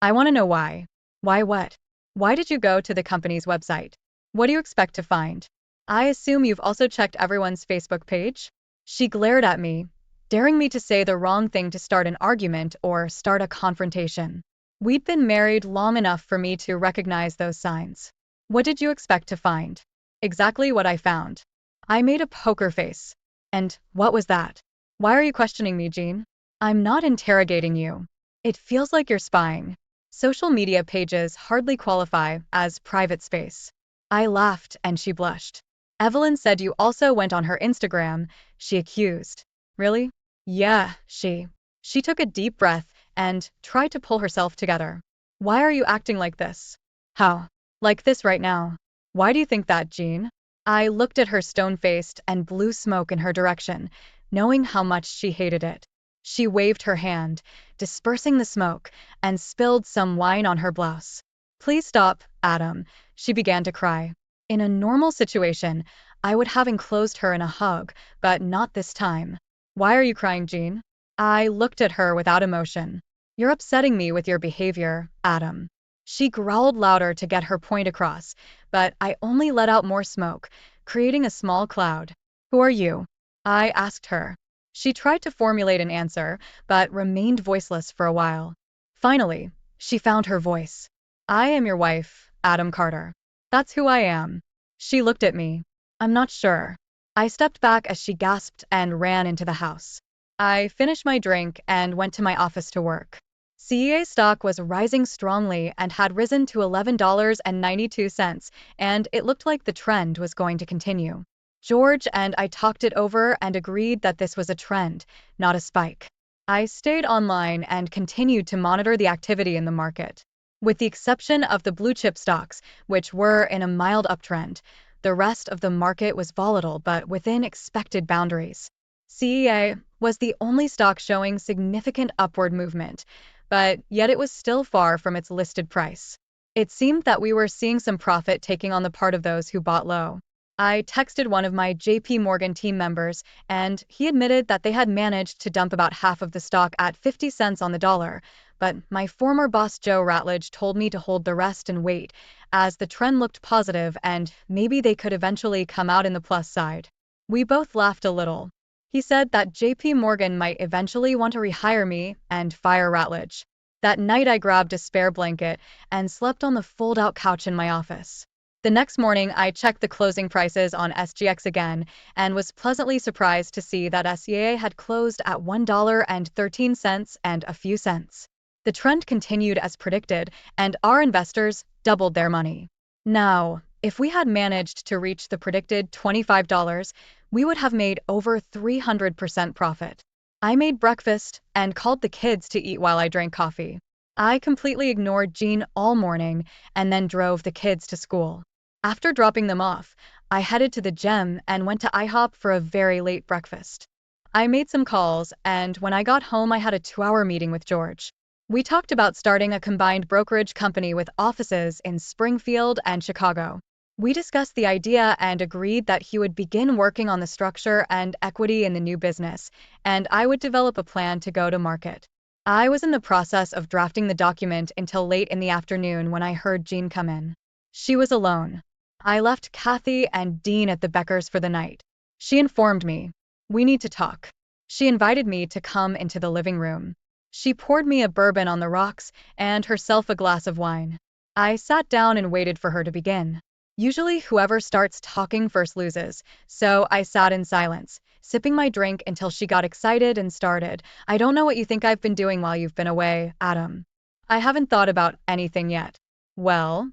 I want to know why. Why what? Why did you go to the company's website? What do you expect to find? I assume you've also checked everyone's Facebook page? She glared at me, daring me to say the wrong thing to start an argument or start a confrontation. We'd been married long enough for me to recognize those signs. What did you expect to find? Exactly what I found. I made a poker face. And what was that? Why are you questioning me, Jean? I'm not interrogating you. It feels like you're spying. Social media pages hardly qualify as private space. I laughed and she blushed. Evelyn said you also went on her Instagram, she accused. Really? Yeah, She took a deep breath and tried to pull herself together. Why are you acting like this? How? Like this right now? Why do you think that, Jean? I looked at her stone-faced and blew smoke in her direction, knowing how much she hated it. She waved her hand, dispersing the smoke, and spilled some wine on her blouse. Please stop, Adam. She began to cry. In a normal situation, I would have enclosed her in a hug, but not this time. Why are you crying, Jean? I looked at her without emotion. You're upsetting me with your behavior, Adam. She growled louder to get her point across, but I only let out more smoke, creating a small cloud. Who are you? I asked her. She tried to formulate an answer, but remained voiceless for a while. Finally, she found her voice. I am your wife, Adam Carter. That's who I am. She looked at me. I'm not sure. I stepped back as she gasped and ran into the house. I finished my drink and went to my office to work. CEA stock was rising strongly and had risen to $11.92, and it looked like the trend was going to continue. George and I talked it over and agreed that this was a trend, not a spike. I stayed online and continued to monitor the activity in the market. With the exception of the blue chip stocks, which were in a mild uptrend, the rest of the market was volatile but within expected boundaries. CEA was the only stock showing significant upward movement, but yet it was still far from its listed price. It seemed that we were seeing some profit taking on the part of those who bought low. I texted one of my JP Morgan team members, and he admitted that they had managed to dump about half of the stock at 50 cents on the dollar, but my former boss Joe Ratledge told me to hold the rest and wait, as the trend looked positive and maybe they could eventually come out in the plus side. We both laughed a little. He said that JP Morgan might eventually want to rehire me and fire Ratledge. That night I grabbed a spare blanket and slept on the fold-out couch in my office. The next morning, I checked the closing prices on SGX again and was pleasantly surprised to see that SEA had closed at $1.13 and a few cents. The trend continued as predicted, and our investors doubled their money. Now, if we had managed to reach the predicted $25, we would have made over 300% profit. I made breakfast and called the kids to eat while I drank coffee. I completely ignored Jean all morning and then drove the kids to school. After dropping them off, I headed to the gym and went to IHOP for a very late breakfast. I made some calls, and when I got home, I had a 2-hour meeting with George. We talked about starting a combined brokerage company with offices in Springfield and Chicago. We discussed the idea and agreed that he would begin working on the structure and equity in the new business, and I would develop a plan to go to market. I was in the process of drafting the document until late in the afternoon when I heard Jean come in. She was alone. I left Kathy and Dean at the Beckers for the night. She informed me, "We need to talk." She invited me to come into the living room. She poured me a bourbon on the rocks and herself a glass of wine. I sat down and waited for her to begin. Usually whoever starts talking first loses, so I sat in silence, sipping my drink until she got excited and started. "I don't know what you think I've been doing while you've been away, Adam. I haven't thought about anything yet." "Well,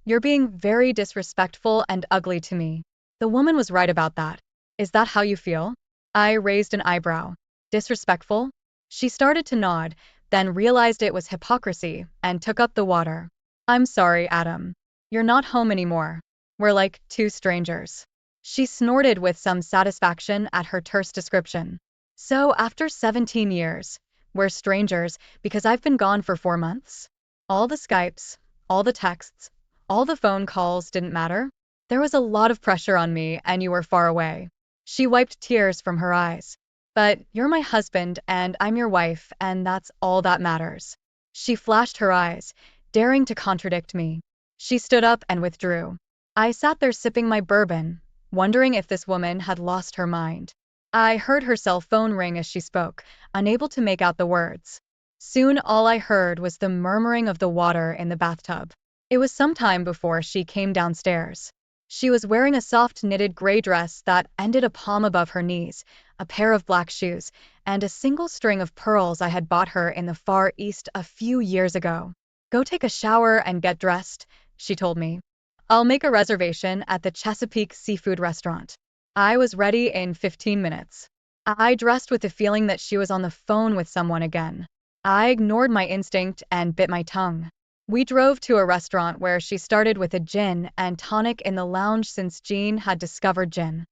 you're being very disrespectful and ugly to me." The woman was right about that. "Is that how you feel?" I raised an eyebrow. "Disrespectful?" She started to nod, then realized it was hypocrisy and took up the water. "I'm sorry, Adam. You're not home anymore. We're like two strangers." She snorted with some satisfaction at her terse description. "So after 17 years, we're strangers because I've been gone for 4 months? All the Skypes, all the texts, all the phone calls didn't matter? There was a lot of pressure on me and you were far away." She wiped tears from her eyes. "But you're my husband and I'm your wife, and that's all that matters." She flashed her eyes, daring to contradict me. She stood up and withdrew. I sat there sipping my bourbon, wondering if this woman had lost her mind. I heard her cell phone ring as she spoke, unable to make out the words. Soon all I heard was the murmuring of the water in the bathtub. It was some time before she came downstairs. She was wearing a soft knitted gray dress that ended a palm above her knees, a pair of black shoes, and a single string of pearls I had bought her in the Far East a few years ago. "Go take a shower and get dressed," she told me. "I'll make a reservation at the Chesapeake Seafood Restaurant." I was ready in 15 minutes. I dressed with the feeling that she was on the phone with someone again. I ignored my instinct and bit my tongue. We drove to a restaurant where she started with a gin and tonic in the lounge since Jean had discovered gin.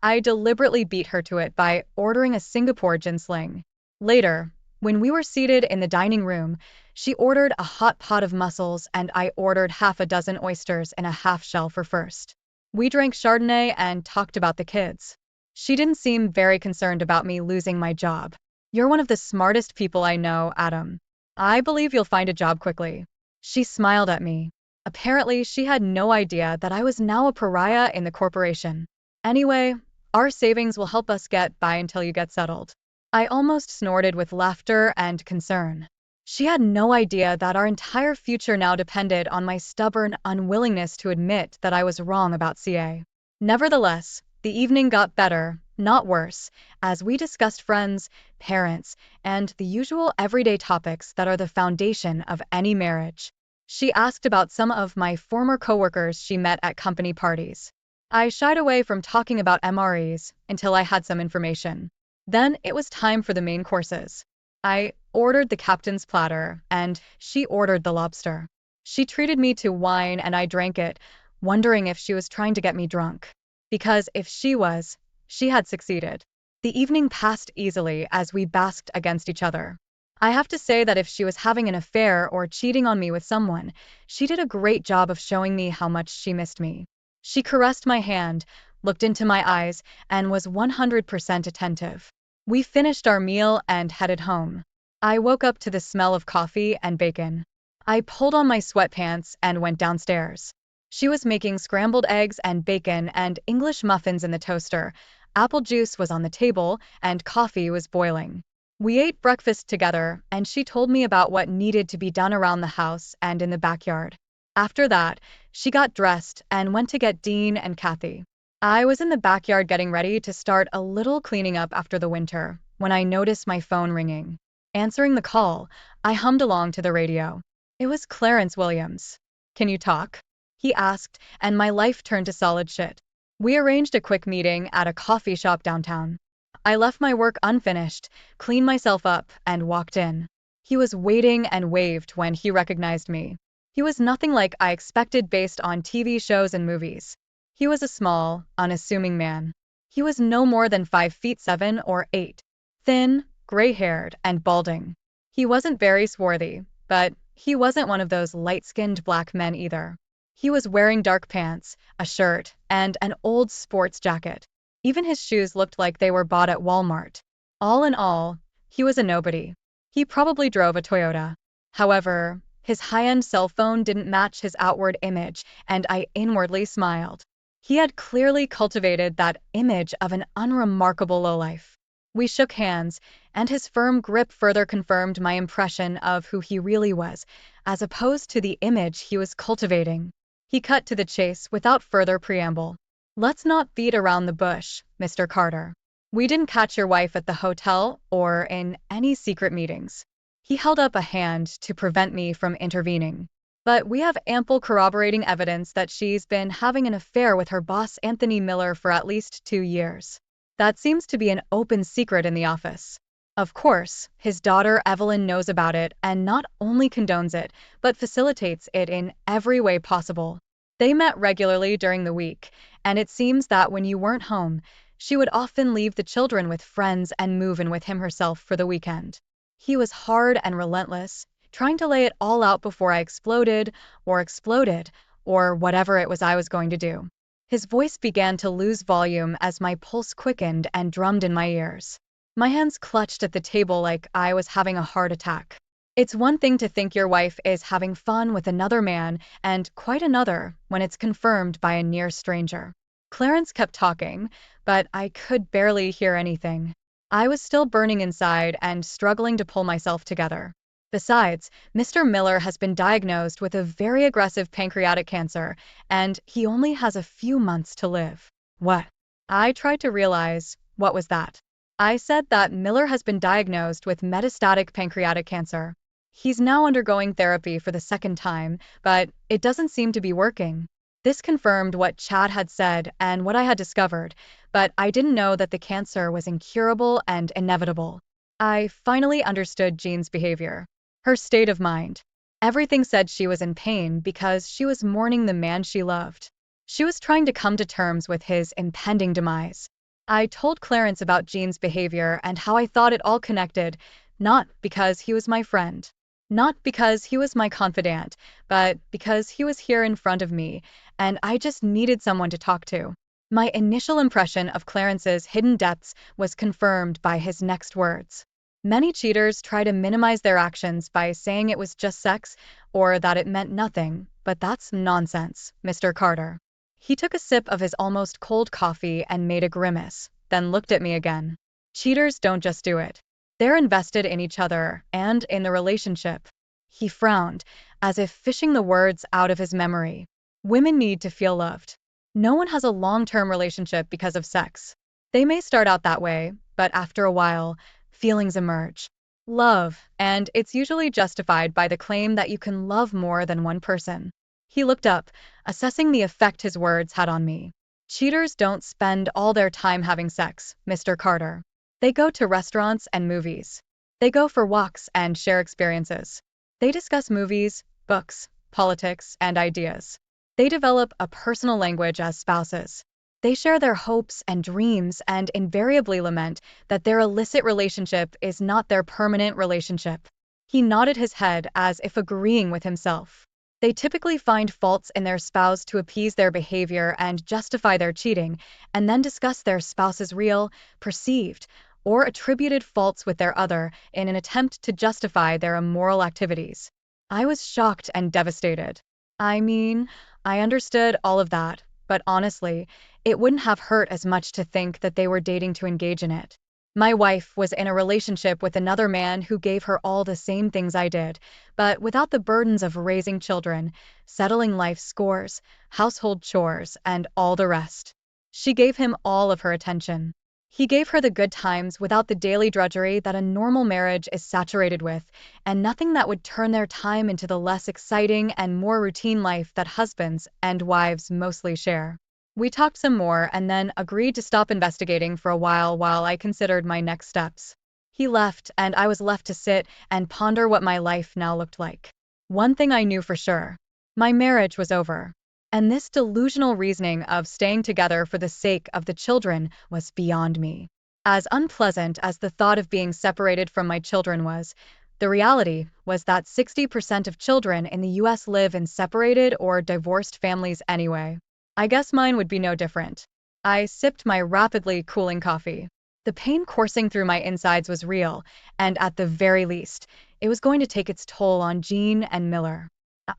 I deliberately beat her to it by ordering a Singapore gin sling. Later, when we were seated in the dining room, she ordered a hot pot of mussels and I ordered half a dozen oysters in a half shell for first. We drank Chardonnay and talked about the kids. She didn't seem very concerned about me losing my job. "You're one of the smartest people I know, Adam. I believe you'll find a job quickly." She smiled at me. Apparently, she had no idea that I was now a pariah in the corporation. "Anyway, our savings will help us get by until you get settled." I almost snorted with laughter and concern. She had no idea that our entire future now depended on my stubborn unwillingness to admit that I was wrong about CA. Nevertheless, the evening got better, not worse, as we discussed friends, parents, and the usual everyday topics that are the foundation of any marriage. She asked about some of my former coworkers she met at company parties. I shied away from talking about MREs until I had some information. Then it was time for the main courses. I ordered the captain's platter, and she ordered the lobster. She treated me to wine and I drank it, wondering if she was trying to get me drunk. Because if she was, she had succeeded. The evening passed easily as we basked against each other. I have to say that if she was having an affair or cheating on me with someone, she did a great job of showing me how much she missed me. She caressed my hand, looked into my eyes, and was 100% attentive. We finished our meal and headed home. I woke up to the smell of coffee and bacon. I pulled on my sweatpants and went downstairs. She was making scrambled eggs and bacon and English muffins in the toaster. Apple juice was on the table, and coffee was boiling. We ate breakfast together, and she told me about what needed to be done around the house and in the backyard. After that, She got dressed and went to get Dean and Kathy. I was in the backyard getting ready to start a little cleaning up after the winter when I noticed my phone ringing. Answering the call, I hummed along to the radio. It was Clarence Williams. "Can you talk?" he asked, and my life turned to solid shit. We arranged a quick meeting at a coffee shop downtown. I left my work unfinished, cleaned myself up, and walked in. He was waiting and waved when he recognized me. He was nothing like I expected based on TV shows and movies. He was a small, unassuming man. He was no more than 5'7" or 8. Thin, gray-haired, and balding. He wasn't very swarthy, but he wasn't one of those light-skinned black men either. He was wearing dark pants, a shirt, and an old sports jacket. Even his shoes looked like they were bought at Walmart. All in all, he was a nobody. He probably drove a Toyota. However, his high-end cell phone didn't match his outward image, and I inwardly smiled. He had clearly cultivated that image of an unremarkable lowlife. We shook hands, and his firm grip further confirmed my impression of who he really was, as opposed to the image he was cultivating. He cut to the chase without further preamble. "Let's not beat around the bush, Mr. Carter. We didn't catch your wife at the hotel or in any secret meetings." He held up a hand to prevent me from intervening. "But we have ample corroborating evidence that she's been having an affair with her boss Anthony Miller for at least 2 years. That seems to be an open secret in the office. Of course, his daughter Evelyn knows about it and not only condones it, but facilitates it in every way possible. They met regularly during the week, and it seems that when you weren't home, she would often leave the children with friends and move in with him herself for the weekend. He was hard and relentless, trying to lay it all out before I exploded, or whatever it was I was going to do." His voice began to lose volume as my pulse quickened and drummed in my ears. My hands clutched at the table like I was having a heart attack. It's one thing to think your wife is having fun with another man, and quite another when it's confirmed by a near stranger. Clarence kept talking, but I could barely hear anything. I was still burning inside and struggling to pull myself together. Besides, Mr. Miller has been diagnosed with a very aggressive pancreatic cancer, and he only has a few months to live. What? I tried to realize, what was that? I said that Miller has been diagnosed with metastatic pancreatic cancer. He's now undergoing therapy for the second time, but it doesn't seem to be working. This confirmed what Chad had said and what I had discovered, but I didn't know that the cancer was incurable and inevitable. I finally understood Jean's behavior. Her state of mind. Everything said she was in pain because she was mourning the man she loved. She was trying to come to terms with his impending demise. I told Clarence about Jean's behavior and how I thought it all connected, not because he was my friend. Not because he was my confidant, but because he was here in front of me, and I just needed someone to talk to. My initial impression of Clarence's hidden depths was confirmed by his next words. Many cheaters try to minimize their actions by saying it was just sex or that it meant nothing, but that's nonsense, Mr. Carter. He took a sip of his almost cold coffee and made a grimace, then looked at me again. Cheaters don't just do it. They're invested in each other and in the relationship. He frowned, as if fishing the words out of his memory. Women need to feel loved. No one has a long-term relationship because of sex. They may start out that way, but after a while, feelings emerge. Love, and it's usually justified by the claim that you can love more than one person. He looked up, assessing the effect his words had on me. Cheaters don't spend all their time having sex, Mr. Carter. They go to restaurants and movies. They go for walks and share experiences. They discuss movies, books, politics, and ideas. They develop a personal language as spouses. They share their hopes and dreams and invariably lament that their illicit relationship is not their permanent relationship. He nodded his head as if agreeing with himself. They typically find faults in their spouse to appease their behavior and justify their cheating, and then discuss their spouse's real, perceived, or attributed faults with their other in an attempt to justify their immoral activities. I was shocked and devastated. I mean, I understood all of that, but honestly, it wouldn't have hurt as much to think that they were dating to engage in it. My wife was in a relationship with another man who gave her all the same things I did, but without the burdens of raising children, settling life scores, household chores, and all the rest. She gave him all of her attention. He gave her the good times without the daily drudgery that a normal marriage is saturated with, and nothing that would turn their time into the less exciting and more routine life that husbands and wives mostly share. We talked some more and then agreed to stop investigating for a while I considered my next steps. He left, and I was left to sit and ponder what my life now looked like. One thing I knew for sure: my marriage was over. And this delusional reasoning of staying together for the sake of the children was beyond me. As unpleasant as the thought of being separated from my children was, the reality was that 60% of children in the US live in separated or divorced families anyway. I guess mine would be no different. I sipped my rapidly cooling coffee. The pain coursing through my insides was real, and at the very least, it was going to take its toll on Jean and Miller.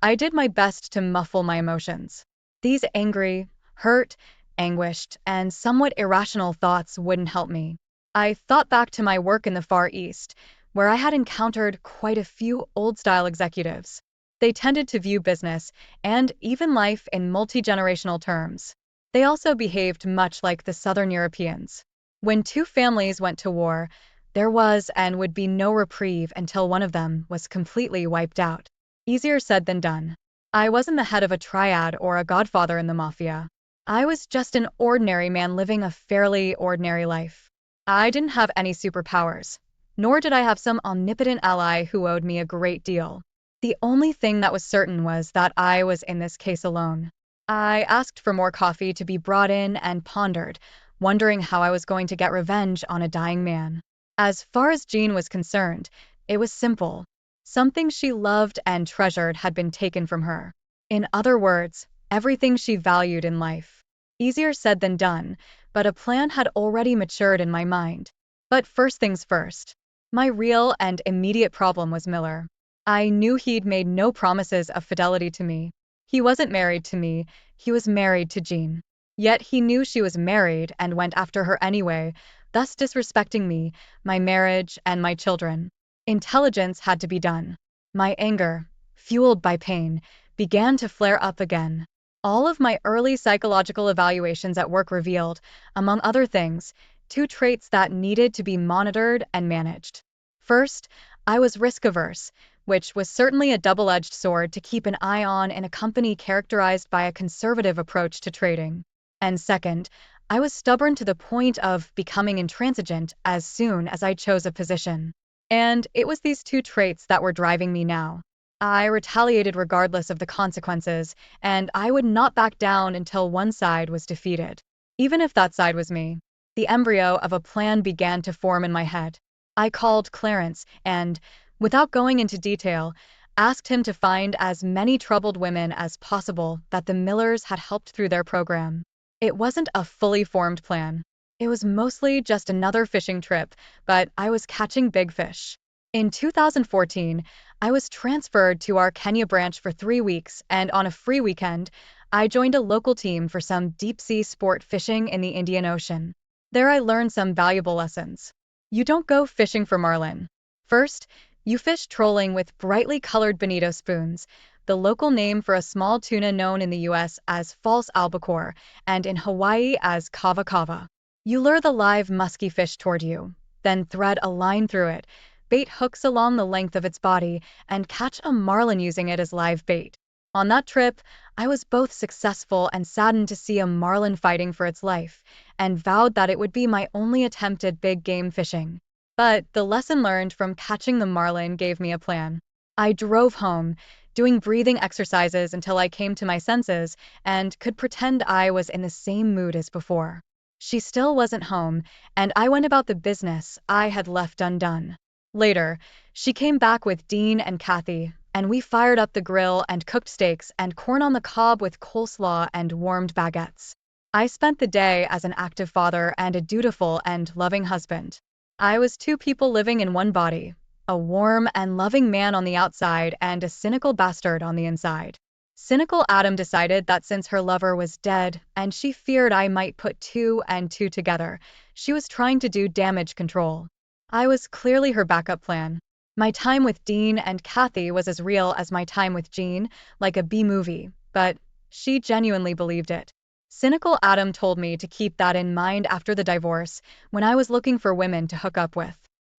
I did my best to muffle my emotions. These angry, hurt, anguished, and somewhat irrational thoughts wouldn't help me. I thought back to my work in the Far East, where I had encountered quite a few old-style executives. They tended to view business, and even life, in multi-generational terms. They also behaved much like the Southern Europeans. When two families went to war, there was and would be no reprieve until one of them was completely wiped out. Easier said than done. I wasn't the head of a triad or a godfather in the mafia. I was just an ordinary man living a fairly ordinary life. I didn't have any superpowers, nor did I have some omnipotent ally who owed me a great deal. The only thing that was certain was that I was in this case alone. I asked for more coffee to be brought in and pondered, wondering how I was going to get revenge on a dying man. As far as Jean was concerned, it was simple. Something she loved and treasured had been taken from her. In other words, everything she valued in life. Easier said than done, but a plan had already matured in my mind. But first things first. My real and immediate problem was Miller. I knew he'd made no promises of fidelity to me. He wasn't married to me, he was married to Jean. Yet he knew she was married and went after her anyway, thus disrespecting me, my marriage, and my children. Intelligence had to be done. My anger, fueled by pain, began to flare up again. All of my early psychological evaluations at work revealed, among other things, two traits that needed to be monitored and managed. First, I was risk-averse, which was certainly a double-edged sword to keep an eye on in a company characterized by a conservative approach to trading. And second, I was stubborn to the point of becoming intransigent as soon as I chose a position. And it was these two traits that were driving me now. I retaliated regardless of the consequences, and I would not back down until one side was defeated. Even if that side was me. The embryo of a plan began to form in my head. I called Clarence and, without going into detail, asked him to find as many troubled women as possible that the Millers had helped through their program. It wasn't a fully formed plan. It was mostly just another fishing trip, but I was catching big fish. In 2014, I was transferred to our Kenya branch for 3 weeks, and on a free weekend, I joined a local team for some deep-sea sport fishing in the Indian Ocean. There I learned some valuable lessons. You don't go fishing for marlin. First, you fish trolling with brightly colored bonito spoons, the local name for a small tuna known in the US as false albacore, and in Hawaii as kava kava. You lure the live musky fish toward you, then thread a line through it, bait hooks along the length of its body, and catch a marlin using it as live bait. On that trip, I was both successful and saddened to see a marlin fighting for its life, and vowed that it would be my only attempt at big game fishing. But the lesson learned from catching the marlin gave me a plan. I drove home, doing breathing exercises until I came to my senses and could pretend I was in the same mood as before. She still wasn't home, and I went about the business I had left undone. Later, she came back with Dean and Kathy, and we fired up the grill and cooked steaks and corn on the cob with coleslaw and warmed baguettes. I spent the day as an active father and a dutiful and loving husband. I was two people living in one body, a warm and loving man on the outside and a cynical bastard on the inside. Cynical Adam decided that since her lover was dead and she feared I might put two and two together, she was trying to do damage control. I was clearly her backup plan. My time with Dean and Kathy was as real as my time with Jean, like a B-movie, but she genuinely believed it. Cynical Adam told me to keep that in mind after the divorce, when I was looking for women to hook up with.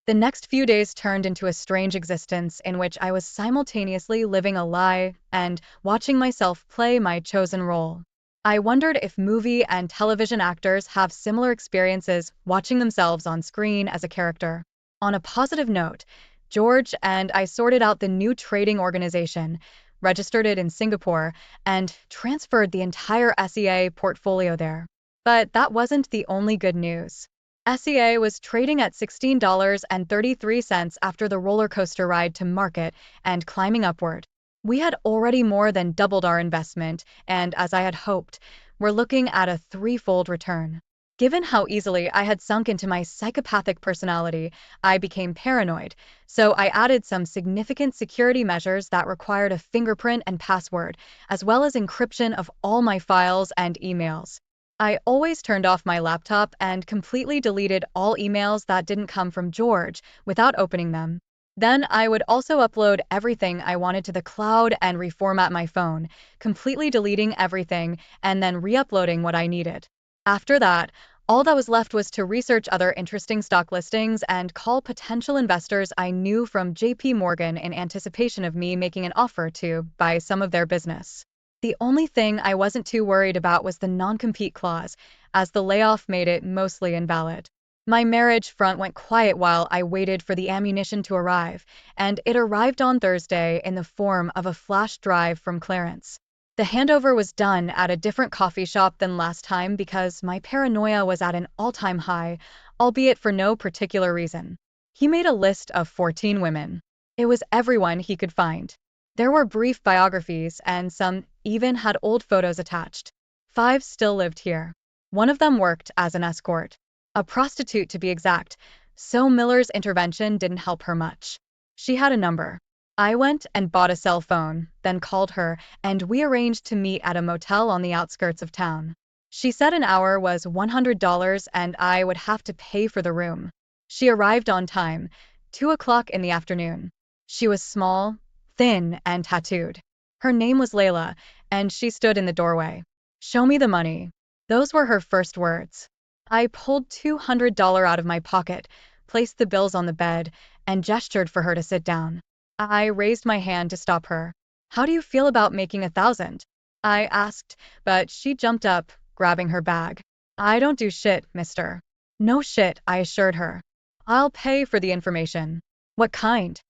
The next few days turned into a strange existence in which I was simultaneously living a lie and watching myself play my chosen role. I wondered if movie and television actors have similar experiences watching themselves on screen as a character. On a positive note, George and I sorted out the new trading organization, registered it in Singapore, and transferred the entire SEA portfolio there. But that wasn't the only good news. SEA was trading at $16.33 after the roller coaster ride to market and climbing upward. We had already more than doubled our investment, and as I had hoped, we're looking at a threefold return. Given how easily I had sunk into my psychopathic personality, I became paranoid, so I added some significant security measures that required a fingerprint and password, as well as encryption of all my files and emails. I always turned off my laptop and completely deleted all emails that didn't come from George without opening them. Then I would also upload everything I wanted to the cloud and reformat my phone, completely deleting everything and then re-uploading what I needed. After that, all that was left was to research other interesting stock listings and call potential investors I knew from JP Morgan in anticipation of me making an offer to buy some of their business. The only thing I wasn't too worried about was the non-compete clause, as the layoff made it mostly invalid. My marriage front went quiet while I waited for the ammunition to arrive, and it arrived on Thursday in the form of a flash drive from Clarence. The handover was done at a different coffee shop than last time because my paranoia was at an all-time high, albeit for no particular reason. He made a list of 14 women. It was everyone he could find. There were brief biographies, and some even had old photos attached. 5 still lived here. One of them worked as an escort. A prostitute to be exact, so Miller's intervention didn't help her much. She had a number. I went and bought a cell phone, then called her, and we arranged to meet at a motel on the outskirts of town. She said an hour was $100 and I would have to pay for the room. She arrived on time, 2 o'clock in the afternoon. She was small, thin, and tattooed. Her name was Layla, and she stood in the doorway. "Show me the money." Those were her first words. I pulled $200 out of my pocket, placed the bills on the bed, and gestured for her to sit down. I raised my hand to stop her. "How do you feel about making 1,000?" I asked, but she jumped up, grabbing her bag. "I don't do shit, mister." "No shit," I assured her. "I'll pay for the information." "What kind?"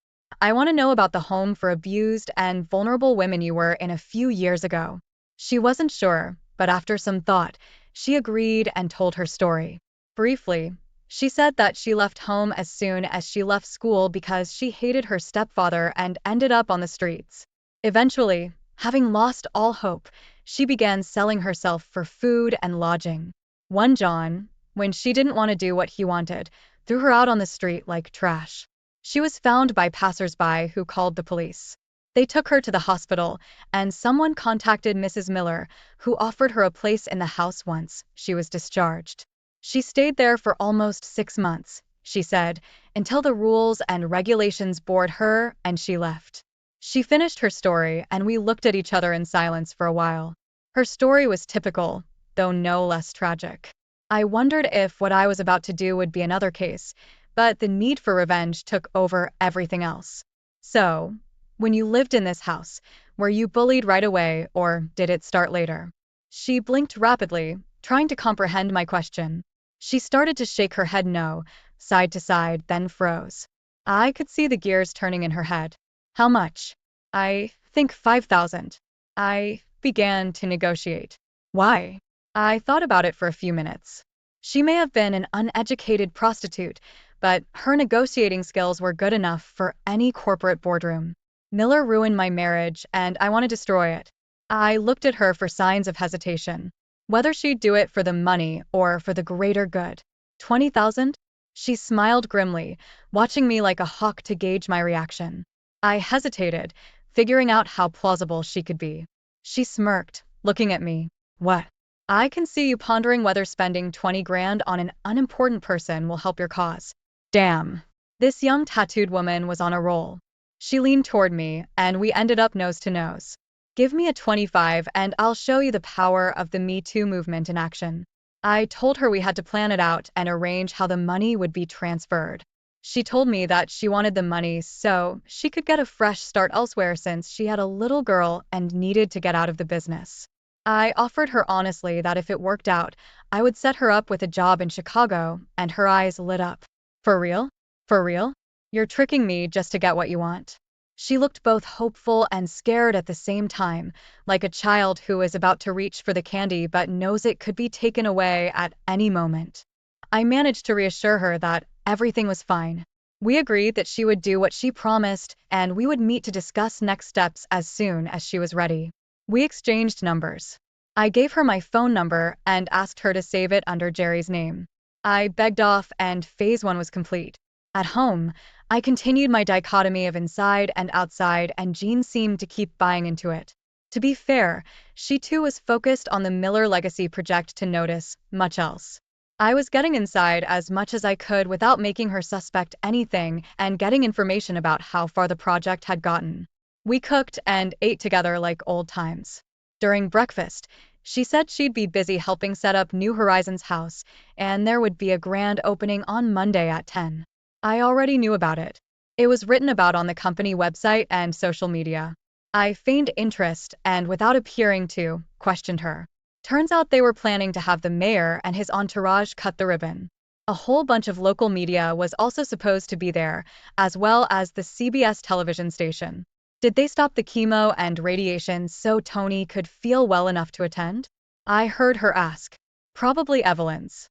"I want to know about the home for abused and vulnerable women you were in a few years ago." She wasn't sure, but after some thought, she agreed and told her story. Briefly, she said that she left home as soon as she left school because she hated her stepfather and ended up on the streets. Eventually, having lost all hope, she began selling herself for food and lodging. One John, when she didn't want to do what he wanted, threw her out on the street like trash. She was found by passersby who called the police. They took her to the hospital, and someone contacted Mrs. Miller, who offered her a place in the house once she was discharged. She stayed there for almost 6 months, she said, until the rules and regulations bored her and she left. She finished her story, and we looked at each other in silence for a while. Her story was typical, though no less tragic. I wondered if what I was about to do would be another case, but the need for revenge took over everything else. "So, when you lived in this house, were you bullied right away, or did it start later?" She blinked rapidly, trying to comprehend my question. She started to shake her head no, side to side, then froze. I could see the gears turning in her head. "How much?" "I think 5,000. I began to negotiate. "Why?" I thought about it for a few minutes. She may have been an uneducated prostitute, but her negotiating skills were good enough for any corporate boardroom. Miller ruined my marriage, and I want to destroy it. I looked at her for signs of hesitation. Whether she'd do it for the money or for the greater good. 20,000? She smiled grimly, watching me like a hawk to gauge my reaction. I hesitated, figuring out how plausible she could be. She smirked, looking at me. What? I can see you pondering whether spending 20 grand on an unimportant person will help your cause. Damn. This young tattooed woman was on a roll. She leaned toward me, and we ended up nose to nose. Give me a 25 and I'll show you the power of the Me Too movement in action. I told her we had to plan it out and arrange how the money would be transferred. She told me that she wanted the money so she could get a fresh start elsewhere since she had a little girl and needed to get out of the business. I offered her honestly that if it worked out, I would set her up with a job in Chicago, and her eyes lit up. For real? For real? You're tricking me just to get what you want. She looked both hopeful and scared at the same time, like a child who is about to reach for the candy but knows it could be taken away at any moment. I managed to reassure her that everything was fine. We agreed that she would do what she promised, and we would meet to discuss next steps as soon as she was ready. We exchanged numbers. I gave her my phone number and asked her to save it under Jerry's name. I begged off, and phase one was complete. At home, I continued my dichotomy of inside and outside, and Jean seemed to keep buying into it. To be fair, she too was focused on the Miller Legacy project to notice much else. I was getting inside as much as I could without making her suspect anything and getting information about how far the project had gotten. We cooked and ate together like old times. During breakfast, she said she'd be busy helping set up New Horizons house, and there would be a grand opening on Monday at 10. I already knew about it. It was written about on the company website and social media. I feigned interest and, without appearing to, questioned her. Turns out they were planning to have the mayor and his entourage cut the ribbon. A whole bunch of local media was also supposed to be there, as well as the CBS television station. Did they stop the chemo and radiation so Tony could feel well enough to attend? I heard her ask. Probably Evelyn's.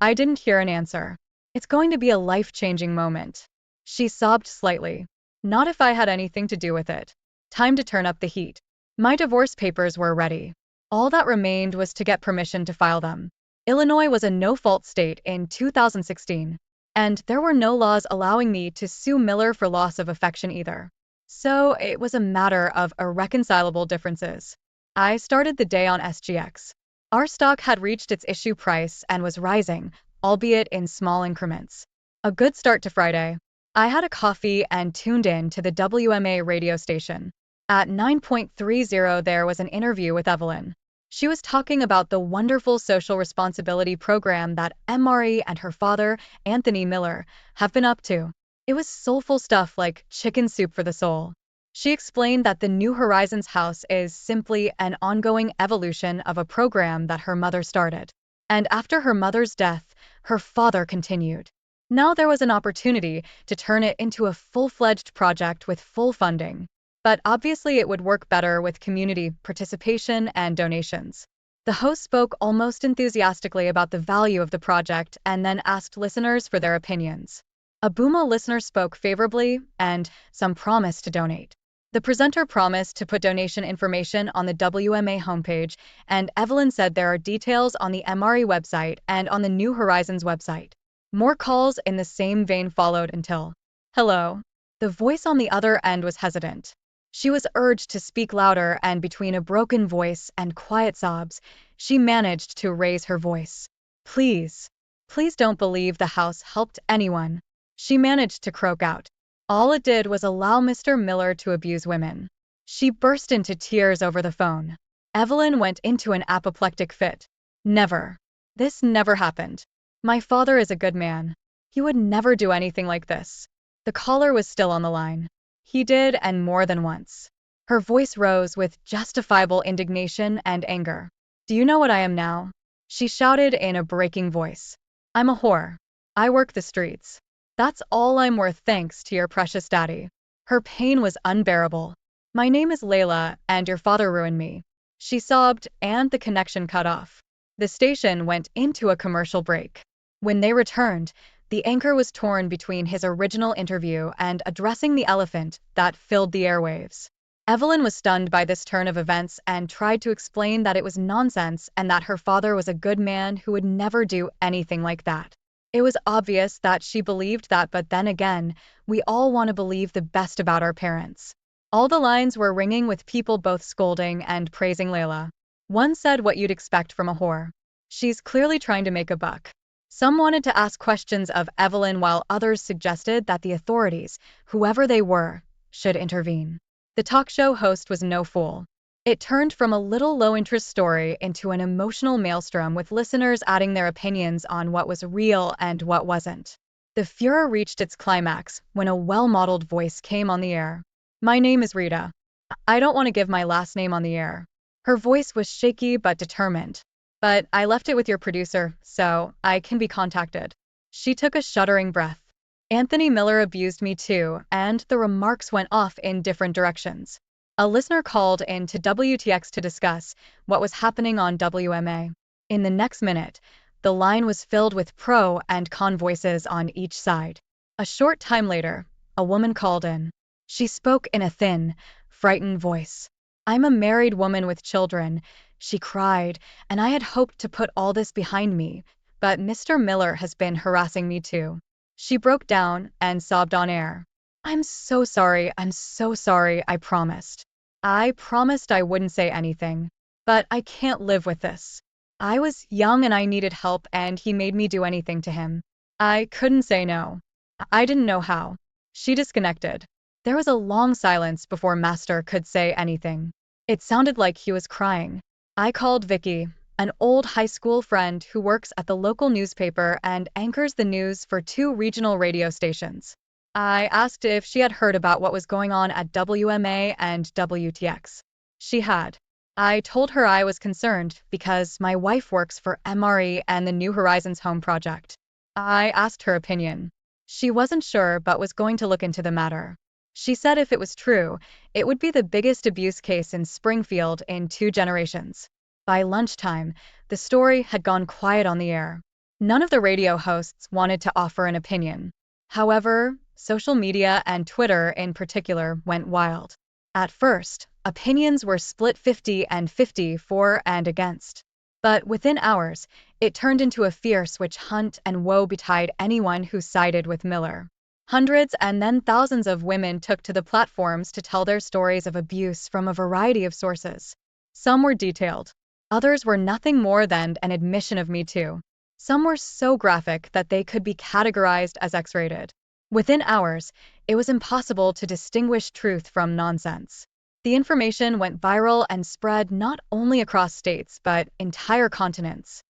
I didn't hear an answer. It's going to be a life-changing moment. She sobbed slightly. Not if I had anything to do with it. Time to turn up the heat. My divorce papers were ready. All that remained was to get permission to file them. Illinois was a no-fault state in 2016, and there were no laws allowing me to sue Miller for loss of affection either. So it was a matter of irreconcilable differences. I started the day on SGX. Our stock had reached its issue price and was rising, albeit in small increments. A good start to Friday. I had a coffee and tuned in to the WMA radio station. At 9:30 there was an interview with Evelyn. She was talking about the wonderful social responsibility program that MRE and her father, Anthony Miller, have been up to. It was soulful stuff like chicken soup for the soul. She explained that the New Horizons house is simply an ongoing evolution of a program that her mother started. And after her mother's death, her father continued. Now there was an opportunity to turn it into a full-fledged project with full funding. But obviously it would work better with community participation and donations. The host spoke almost enthusiastically about the value of the project and then asked listeners for their opinions. A Boomo listener spoke favorably, and some promised to donate. The presenter promised to put donation information on the WMA homepage, and Evelyn said there are details on the MRE website and on the New Horizons website. More calls in the same vein followed until, hello. The voice on the other end was hesitant. She was urged to speak louder, and between a broken voice and quiet sobs, she managed to raise her voice. Please, please don't believe the house helped anyone. She managed to croak out. All it did was allow Mr. Miller to abuse women. She burst into tears over the phone. Evelyn went into an apoplectic fit. Never. This never happened. My father is a good man. He would never do anything like this. The caller was still on the line. He did, and more than once. Her voice rose with justifiable indignation and anger. Do you know what I am now? She shouted in a breaking voice. I'm a whore. I work the streets. That's all I'm worth thanks to your precious daddy. Her pain was unbearable. My name is Layla, and your father ruined me. She sobbed, and the connection cut off. The station went into a commercial break. When they returned, the anchor was torn between his original interview and addressing the elephant that filled the airwaves. Evelyn was stunned by this turn of events and tried to explain that it was nonsense and that her father was a good man who would never do anything like that. It was obvious that she believed that, but then again, we all want to believe the best about our parents. All the lines were ringing with people both scolding and praising Layla. One said what you'd expect from a whore. She's clearly trying to make a buck. Some wanted to ask questions of Evelyn while others suggested that the authorities, whoever they were, should intervene. The talk show host was no fool. It turned from a little low-interest story into an emotional maelstrom with listeners adding their opinions on what was real and what wasn't. The furor reached its climax when a well-modeled voice came on the air. "My name is Rita. I don't want to give my last name on the air." Her voice was shaky but determined. "But I left it with your producer, so I can be contacted." She took a shuddering breath. "Anthony Miller abused me too," and the remarks went off in different directions. A listener called in to WTX to discuss what was happening on WMA. In the next minute, the line was filled with pro and con voices on each side. A short time later, a woman called in. She spoke in a thin, frightened voice. "I'm a married woman with children," she cried, "and I had hoped to put all this behind me, but Mr. Miller has been harassing me too." She broke down and sobbed on air. I'm so sorry, I promised. I promised I wouldn't say anything. But I can't live with this. I was young and I needed help and he made me do anything to him. I couldn't say no. I didn't know how." She disconnected. There was a long silence before Master could say anything. It sounded like he was crying. I called Vicky, an old high school friend who works at the local newspaper and anchors the news for 2 regional radio stations. I asked if she had heard about what was going on at WMA and WTX. She had. I told her I was concerned because my wife works for MRE and the New Horizons Home Project. I asked her opinion. She wasn't sure but was going to look into the matter. She said if it was true, it would be the biggest abuse case in Springfield in 2 generations. By lunchtime, the story had gone quiet on the air. None of the radio hosts wanted to offer an opinion. However, social media and Twitter in particular went wild. At first, opinions were split 50 and 50 for and against. But within hours, it turned into a fierce witch hunt and woe betide anyone who sided with Miller. Hundreds and then thousands of women took to the platforms to tell their stories of abuse from a variety of sources. Some were detailed. Others were nothing more than an admission of Me Too. Some were so graphic that they could be categorized as X-rated. Within hours, it was impossible to distinguish truth from nonsense. The information went viral and spread not only across states but entire continents.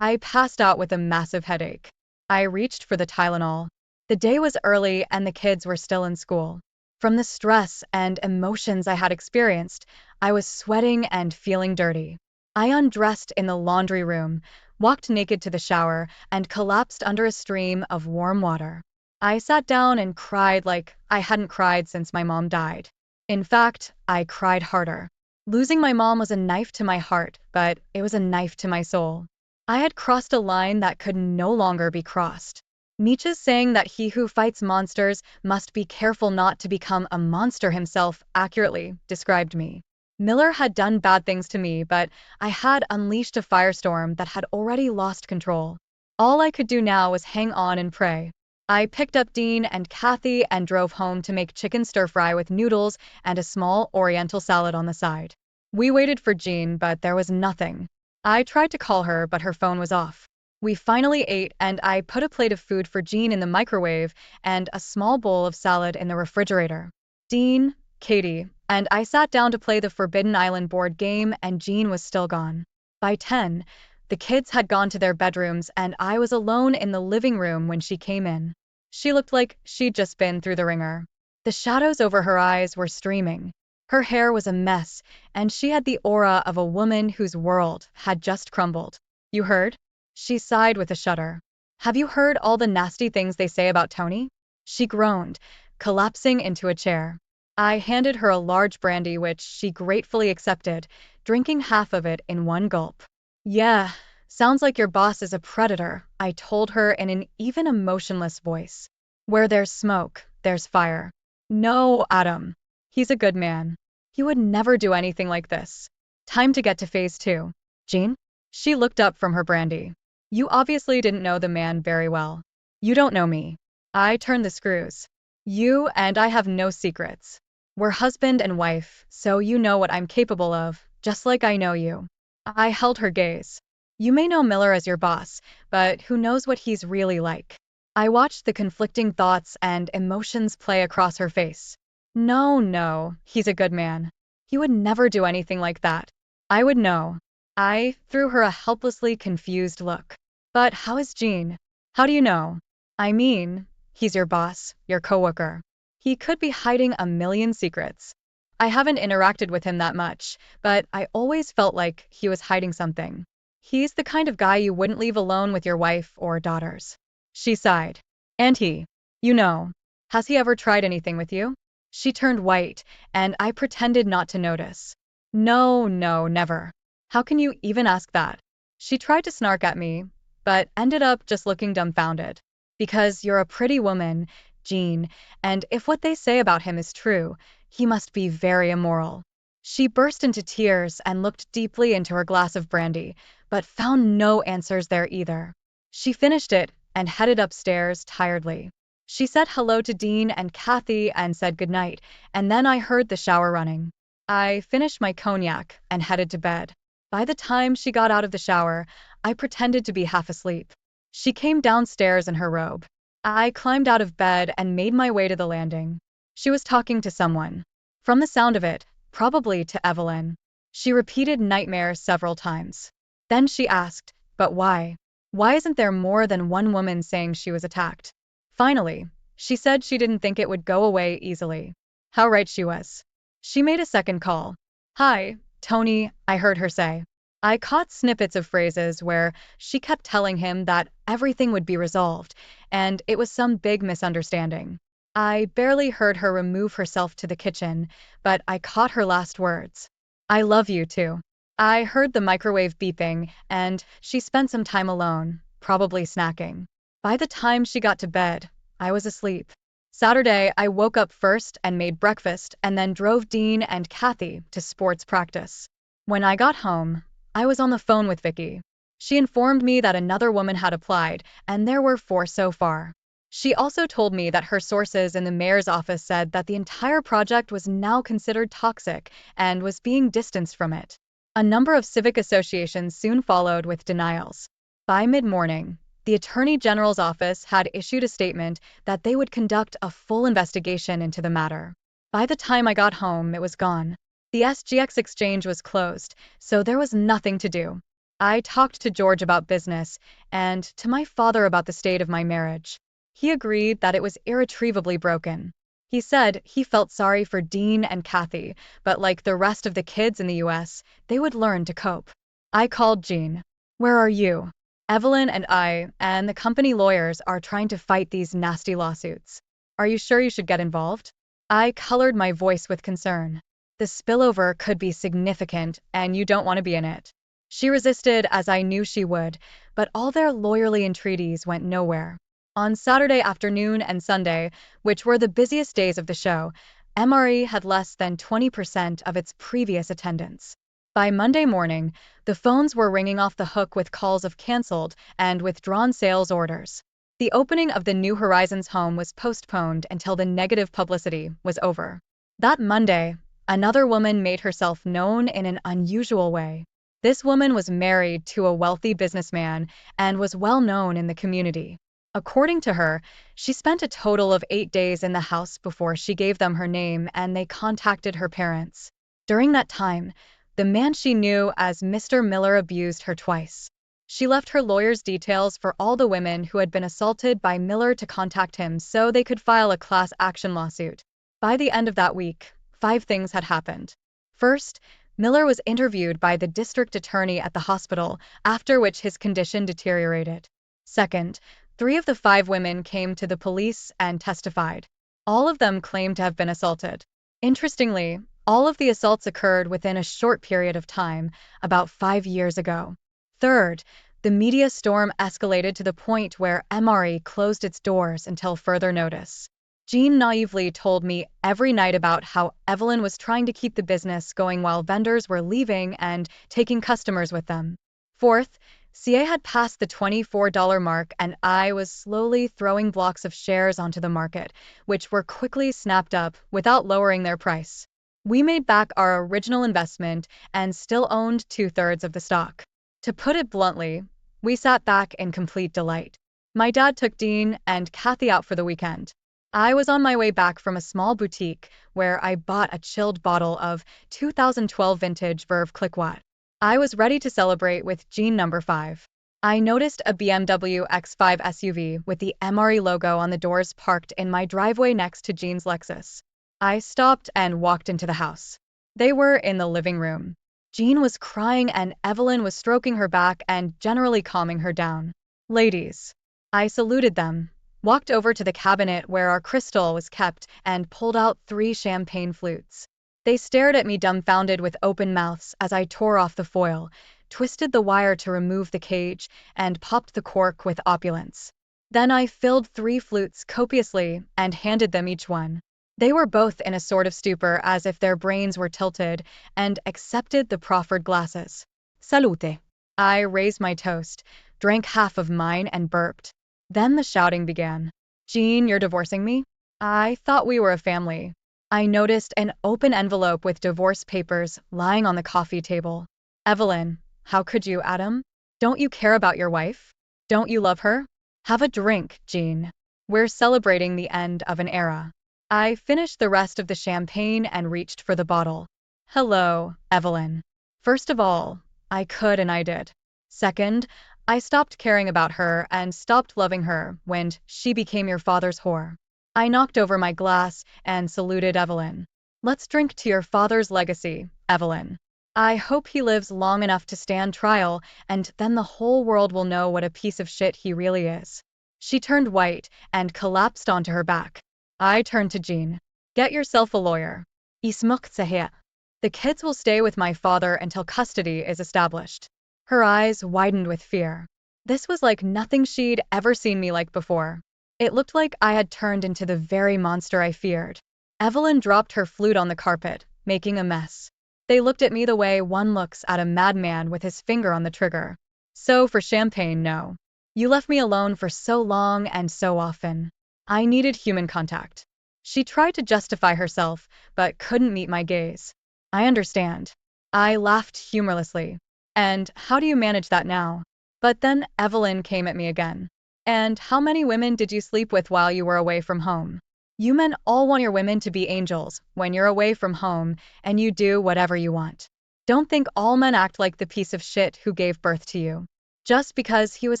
I passed out with a massive headache. I reached for the Tylenol. The day was early and the kids were still in school. From the stress and emotions I had experienced, I was sweating and feeling dirty. I undressed in the laundry room, walked naked to the shower, and collapsed under a stream of warm water. I sat down and cried like I hadn't cried since my mom died. In fact, I cried harder. Losing my mom was a knife to my heart, but it was a knife to my soul. I had crossed a line that could no longer be crossed. Nietzsche's saying that he who fights monsters must be careful not to become a monster himself accurately described me. Miller had done bad things to me, but I had unleashed a firestorm that had already lost control. All I could do now was hang on and pray. I picked up Dean and Kathy and drove home to make chicken stir-fry with noodles and a small oriental salad on the side. We waited for Jean, but there was nothing. I tried to call her, but her phone was off. We finally ate, and I put a plate of food for Jean in the microwave and a small bowl of salad in the refrigerator. Dean, Katie, and I sat down to play the Forbidden Island board game, and Jean was still gone. By 10, the kids had gone to their bedrooms, and I was alone in the living room when she came in. She looked like she'd just been through the ringer. The shadows over her eyes were streaming. Her hair was a mess, and she had the aura of a woman whose world had just crumbled. "You heard?" She sighed with a shudder. "Have you heard all the nasty things they say about Tony?" She groaned, collapsing into a chair. I handed her a large brandy which she gratefully accepted, drinking half of it in one gulp. "Yeah, sounds like your boss is a predator," I told her in an even emotionless voice. "Where there's smoke, there's fire." "No, Adam. He's a good man. He would never do anything like this. Time to get to phase 2. Jean?" She looked up from her brandy. "You obviously didn't know the man very well. You don't know me." I turned the screws. "You and I have no secrets." We're husband and wife, so you know what I'm capable of, just like I know you. I held her gaze. You may know Miller as your boss, but who knows what he's really like? I watched the conflicting thoughts and emotions play across her face. No, no, he's a good man. He would never do anything like that. I would know. I threw her a helplessly confused look. But how is Jean? How do you know? I mean, he's your boss, your coworker. He could be hiding a million secrets. I haven't interacted with him that much, but I always felt like he was hiding something. He's the kind of guy you wouldn't leave alone with your wife or daughters. She sighed. And he, you know, has he ever tried anything with you? She turned white, and I pretended not to notice. No, no, never. How can you even ask that? She tried to snark at me, but ended up just looking dumbfounded. Because you're a pretty woman, Jean, and if what they say about him is true, he must be very immoral. She burst into tears and looked deeply into her glass of brandy, but found no answers there either. She finished it and headed upstairs tiredly. She said hello to Dean and Kathy and said goodnight, and then I heard the shower running. I finished my cognac and headed to bed. By the time she got out of the shower, I pretended to be half asleep. She came downstairs in her robe. I climbed out of bed and made my way to the landing. She was talking to someone. From the sound of it, probably to Evelyn. She repeated nightmare several times. Then she asked, but why? Why isn't there more than one woman saying she was attacked? Finally, she said she didn't think it would go away easily. How right she was. She made a second call. Hi, Tony, I heard her say. I caught snippets of phrases where she kept telling him that everything would be resolved, and it was some big misunderstanding. I barely heard her remove herself to the kitchen, but I caught her last words. I love you too. I heard the microwave beeping, and she spent some time alone, probably snacking. By the time she got to bed, I was asleep. Saturday, I woke up first and made breakfast and then drove Dean and Kathy to sports practice. When I got home, I was on the phone with Vicky. She informed me that another woman had applied, and there were 4 so far. She also told me that her sources in the mayor's office said that the entire project was now considered toxic and was being distanced from it. A number of civic associations soon followed with denials. By mid-morning, the Attorney General's office had issued a statement that they would conduct a full investigation into the matter. By the time I got home, it was gone. The SGX exchange was closed, so there was nothing to do. I talked to George about business and to my father about the state of my marriage. He agreed that it was irretrievably broken. He said he felt sorry for Dean and Kathy, but like the rest of the kids in the US, they would learn to cope. I called Jean. Where are you? Evelyn and I and the company lawyers are trying to fight these nasty lawsuits. Are you sure you should get involved? I colored my voice with concern. The spillover could be significant, and you don't want to be in it. She resisted, as I knew she would, but all their lawyerly entreaties went nowhere. On Saturday afternoon and Sunday, which were the busiest days of the show, MRE had less than 20% of its previous attendance. By Monday morning, the phones were ringing off the hook with calls of canceled and withdrawn sales orders. The opening of the New Horizons home was postponed until the negative publicity was over. That Monday, another woman made herself known in an unusual way. This woman was married to a wealthy businessman and was well known in the community. According to her, she spent a total of 8 days in the house before she gave them her name and they contacted her parents. During that time, the man she knew as Mr. Miller abused her twice. She left her lawyer's details for all the women who had been assaulted by Miller to contact him so they could file a class action lawsuit. By the end of that week, 5 things had happened. First, Miller was interviewed by the district attorney at the hospital, after which his condition deteriorated. Second, 3 of the 5 women came to the police and testified. All of them claimed to have been assaulted. Interestingly, all of the assaults occurred within a short period of time, about 5 years ago. Third, the media storm escalated to the point where MRE closed its doors until further notice. Jean naively told me every night about how Evelyn was trying to keep the business going while vendors were leaving and taking customers with them. Fourth, CA had passed the $24 mark, and I was slowly throwing blocks of shares onto the market, which were quickly snapped up without lowering their price. We made back our original investment and still owned two-thirds of the stock. To put it bluntly, we sat back in complete delight. My dad took Dean and Kathy out for the weekend. I was on my way back from a small boutique where I bought a chilled bottle of 2012 vintage Verve Cliquot. I was ready to celebrate with Gene number 5. I noticed a BMW X5 SUV with the MRE logo on the doors parked in my driveway next to Gene's Lexus. I stopped and walked into the house. They were in the living room. Jean was crying and Evelyn was stroking her back and generally calming her down. Ladies. I saluted them, walked over to the cabinet where our crystal was kept, and pulled out 3 champagne flutes. They stared at me dumbfounded with open mouths as I tore off the foil, twisted the wire to remove the cage, and popped the cork with opulence. Then I filled 3 flutes copiously and handed them each one. They were both in a sort of stupor, as if their brains were tilted, and accepted the proffered glasses. Salute. I raised my toast, drank half of mine, and burped. Then the shouting began. Jean, you're divorcing me? I thought we were a family. I noticed an open envelope with divorce papers lying on the coffee table. Evelyn, how could you, Adam? Don't you care about your wife? Don't you love her? Have a drink, Jean. We're celebrating the end of an era. I finished the rest of the champagne and reached for the bottle. Hello, Evelyn. First of all, I could and I did. Second, I stopped caring about her and stopped loving her when she became your father's whore. I knocked over my glass and saluted Evelyn. Let's drink to your father's legacy, Evelyn. I hope he lives long enough to stand trial, and then the whole world will know what a piece of shit he really is. She turned white and collapsed onto her back. I turned to Jean. Get yourself a lawyer. The kids will stay with my father until custody is established. Her eyes widened with fear. This was like nothing she'd ever seen me like before. It looked like I had turned into the very monster I feared. Evelyn dropped her flute on the carpet, making a mess. They looked at me the way one looks at a madman with his finger on the trigger. So for champagne, no. You left me alone for so long and so often. I needed human contact. She tried to justify herself, but couldn't meet my gaze. I understand. I laughed humorlessly. And how do you manage that now? But then Evelyn came at me again. And how many women did you sleep with while you were away from home? You men all want your women to be angels when you're away from home, and you do whatever you want. Don't think all men act like the piece of shit who gave birth to you. Just because he was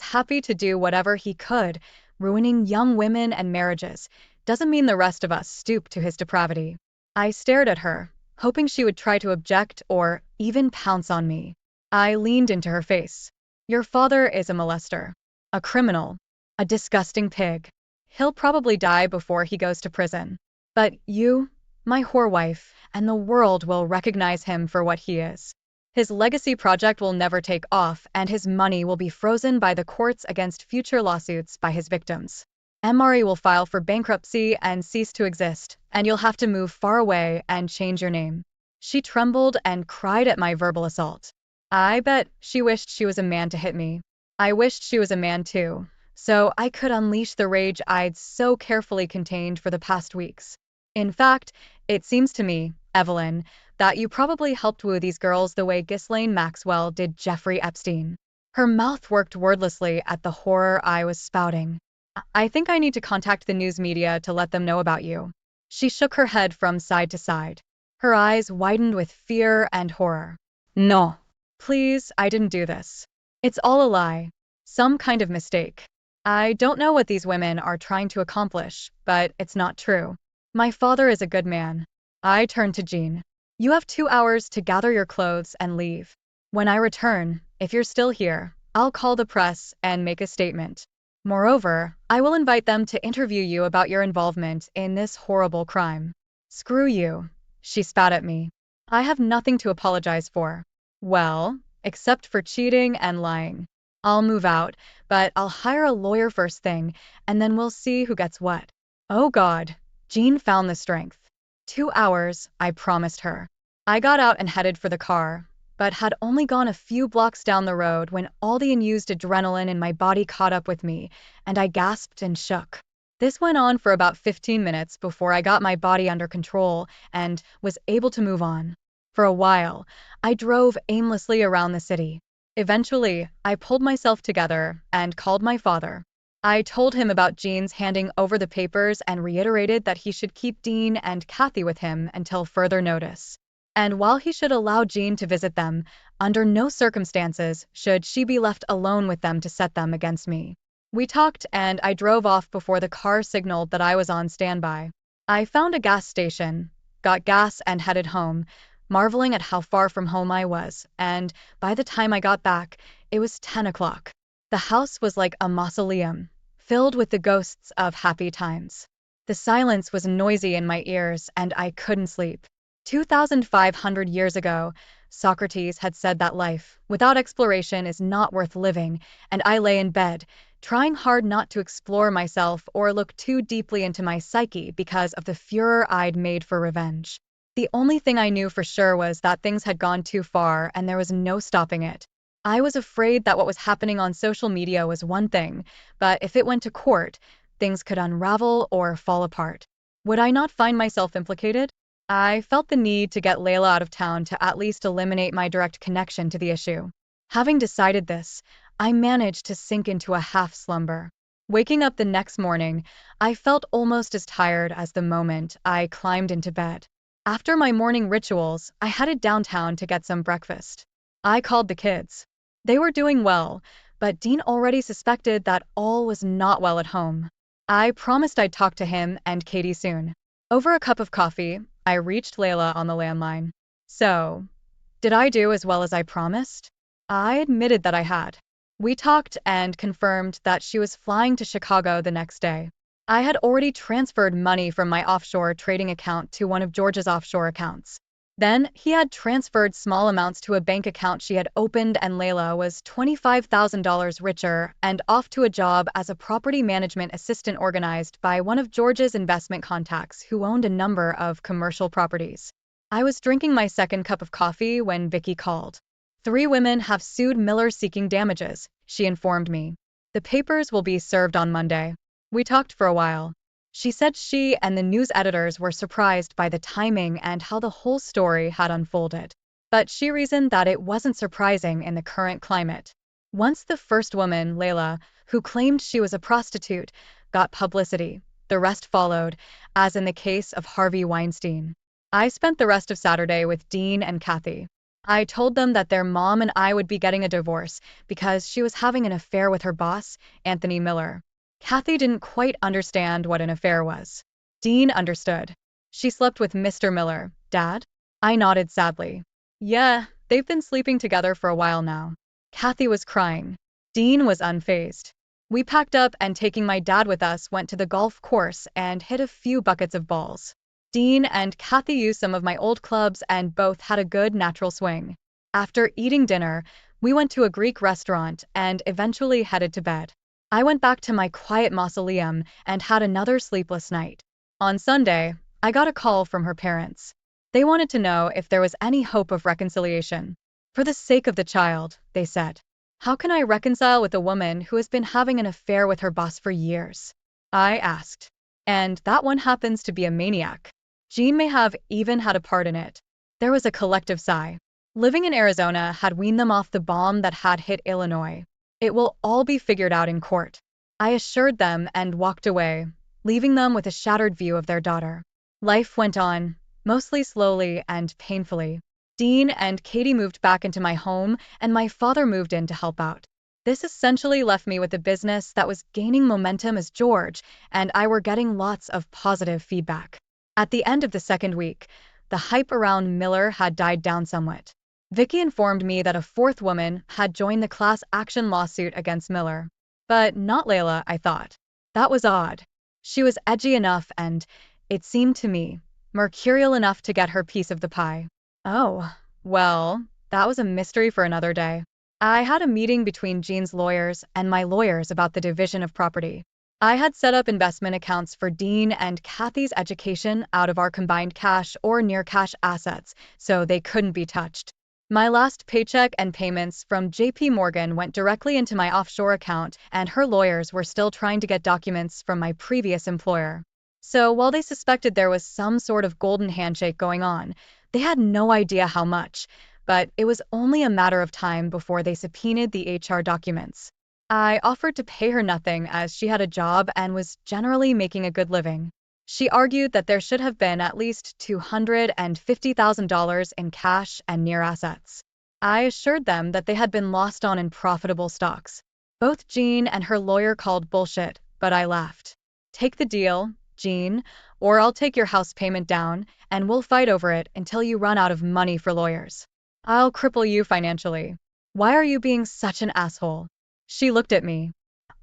happy to do whatever he could, ruining young women and marriages, doesn't mean the rest of us stoop to his depravity. I stared at her, hoping she would try to object or even pounce on me. I leaned into her face. Your father is a molester, a criminal, a disgusting pig. He'll probably die before he goes to prison. But you, my whore wife, and the world will recognize him for what he is. His legacy project will never take off, and his money will be frozen by the courts against future lawsuits by his victims. MRE will file for bankruptcy and cease to exist, and you'll have to move far away and change your name. She trembled and cried at my verbal assault. I bet she wished she was a man to hit me. I wished she was a man too, so I could unleash the rage I'd so carefully contained for the past weeks. In fact, it seems to me, Evelyn, that you probably helped woo these girls the way Ghislaine Maxwell did Jeffrey Epstein. Her mouth worked wordlessly at the horror I was spouting. I think I need to contact the news media to let them know about you. She shook her head from side to side. Her eyes widened with fear and horror. No. Please, I didn't do this. It's all a lie. Some kind of mistake. I don't know what these women are trying to accomplish, but it's not true. My father is a good man. I turned to Jean. You have 2 hours to gather your clothes and leave. When I return, if you're still here, I'll call the press and make a statement. Moreover, I will invite them to interview you about your involvement in this horrible crime. Screw you, she spat at me. I have nothing to apologize for. Well, except for cheating and lying. I'll move out, but I'll hire a lawyer first thing, and then we'll see who gets what. Oh God, Jean found the strength. 2 hours, I promised her. I got out and headed for the car. but had only gone a few blocks down the road when all the unused adrenaline in my body caught up with me, and I gasped and shook. This went on for about 15 minutes before I got my body under control and was able to move on. For a while, I drove aimlessly around the city. Eventually, I pulled myself together and called my father. I told him about Jean's handing over the papers and reiterated that he should keep Dean and Kathy with him until further notice. And while he should allow Jean to visit them, under no circumstances should she be left alone with them to set them against me. We talked and I drove off before the car signaled that I was on standby. I found a gas station, got gas and headed home, marveling at how far from home I was, and by the time I got back, it was 10 o'clock. The house was like a mausoleum, filled with the ghosts of happy times. The silence was noisy in my ears, and I couldn't sleep. 2,500 years ago, Socrates had said that life, without exploration, is not worth living, and I lay in bed, trying hard not to explore myself or look too deeply into my psyche because of the furor I'd made for revenge. The only thing I knew for sure was that things had gone too far and there was no stopping it. I was afraid that what was happening on social media was one thing, but if it went to court, things could unravel or fall apart. Would I not find myself implicated? I felt the need to get Layla out of town to at least eliminate my direct connection to the issue. Having decided this, I managed to sink into a half slumber. Waking up the next morning, I felt almost as tired as the moment I climbed into bed. After my morning rituals, I headed downtown to get some breakfast. I called the kids. They were doing well, but Dean already suspected that all was not well at home. I promised I'd talk to him and Katie soon. Over a cup of coffee, I reached Layla on the landline. So, did I do as well as I promised? I admitted that I had. We talked and confirmed that she was flying to Chicago the next day. I had already transferred money from my offshore trading account to one of George's offshore accounts. Then, he had transferred small amounts to a bank account she had opened, and Layla was $25,000 richer and off to a job as a property management assistant organized by one of George's investment contacts who owned a number of commercial properties. I was drinking my second cup of coffee when Vicky called. 3 women have sued Miller seeking damages, she informed me. The papers will be served on Monday. We talked for a while. She said she and the news editors were surprised by the timing and how the whole story had unfolded. But she reasoned that it wasn't surprising in the current climate. Once the first woman, Layla, who claimed she was a prostitute, got publicity, the rest followed, as in the case of Harvey Weinstein. I spent the rest of Saturday with Dean and Kathy. I told them that their mom and I would be getting a divorce because she was having an affair with her boss, Anthony Miller. Kathy didn't quite understand what an affair was. Dean understood. She slept with Mr. Miller, Dad? I nodded sadly. Yeah, they've been sleeping together for a while now. Kathy was crying. Dean was unfazed. We packed up and taking my dad with us went to the golf course and hit a few buckets of balls. Dean and Kathy used some of my old clubs and both had a good natural swing. After eating dinner, we went to a Greek restaurant and eventually headed to bed. I went back to my quiet mausoleum and had another sleepless night. On Sunday, I got a call from her parents. They wanted to know if there was any hope of reconciliation. For the sake of the child, they said. How can I reconcile with a woman who has been having an affair with her boss for years? I asked. And that one happens to be a maniac. Jean may have even had a part in it. There was a collective sigh. Living in Arizona had weaned them off the bomb that had hit Illinois. It will all be figured out in court. I assured them and walked away, leaving them with a shattered view of their daughter. Life went on, mostly slowly and painfully. Dean and Katie moved back into my home, and my father moved in to help out. This essentially left me with a business that was gaining momentum as George and I were getting lots of positive feedback. At the end of the second week, the hype around Miller had died down somewhat. Vicky informed me that a 4th woman had joined the class action lawsuit against Miller. But not Layla, I thought. That was odd. She was edgy enough and, it seemed to me, mercurial enough to get her piece of the pie. Oh, well, that was a mystery for another day. I had a meeting between Jean's lawyers and my lawyers about the division of property. I had set up investment accounts for Dean and Kathy's education out of our combined cash or near cash assets, so they couldn't be touched. My last paycheck and payments from JP Morgan went directly into my offshore account, and her lawyers were still trying to get documents from my previous employer. So while they suspected there was some sort of golden handshake going on, they had no idea how much, but it was only a matter of time before they subpoenaed the HR documents. I offered to pay her nothing as she had a job and was generally making a good living. She argued that there should have been at least $250,000 in cash and near assets. I assured them that they had been lost on in profitable stocks. Both Jean and her lawyer called bullshit, but I laughed. Take the deal, Jean, or I'll take your house payment down, and we'll fight over it until you run out of money for lawyers. I'll cripple you financially. Why are you being such an asshole? She looked at me.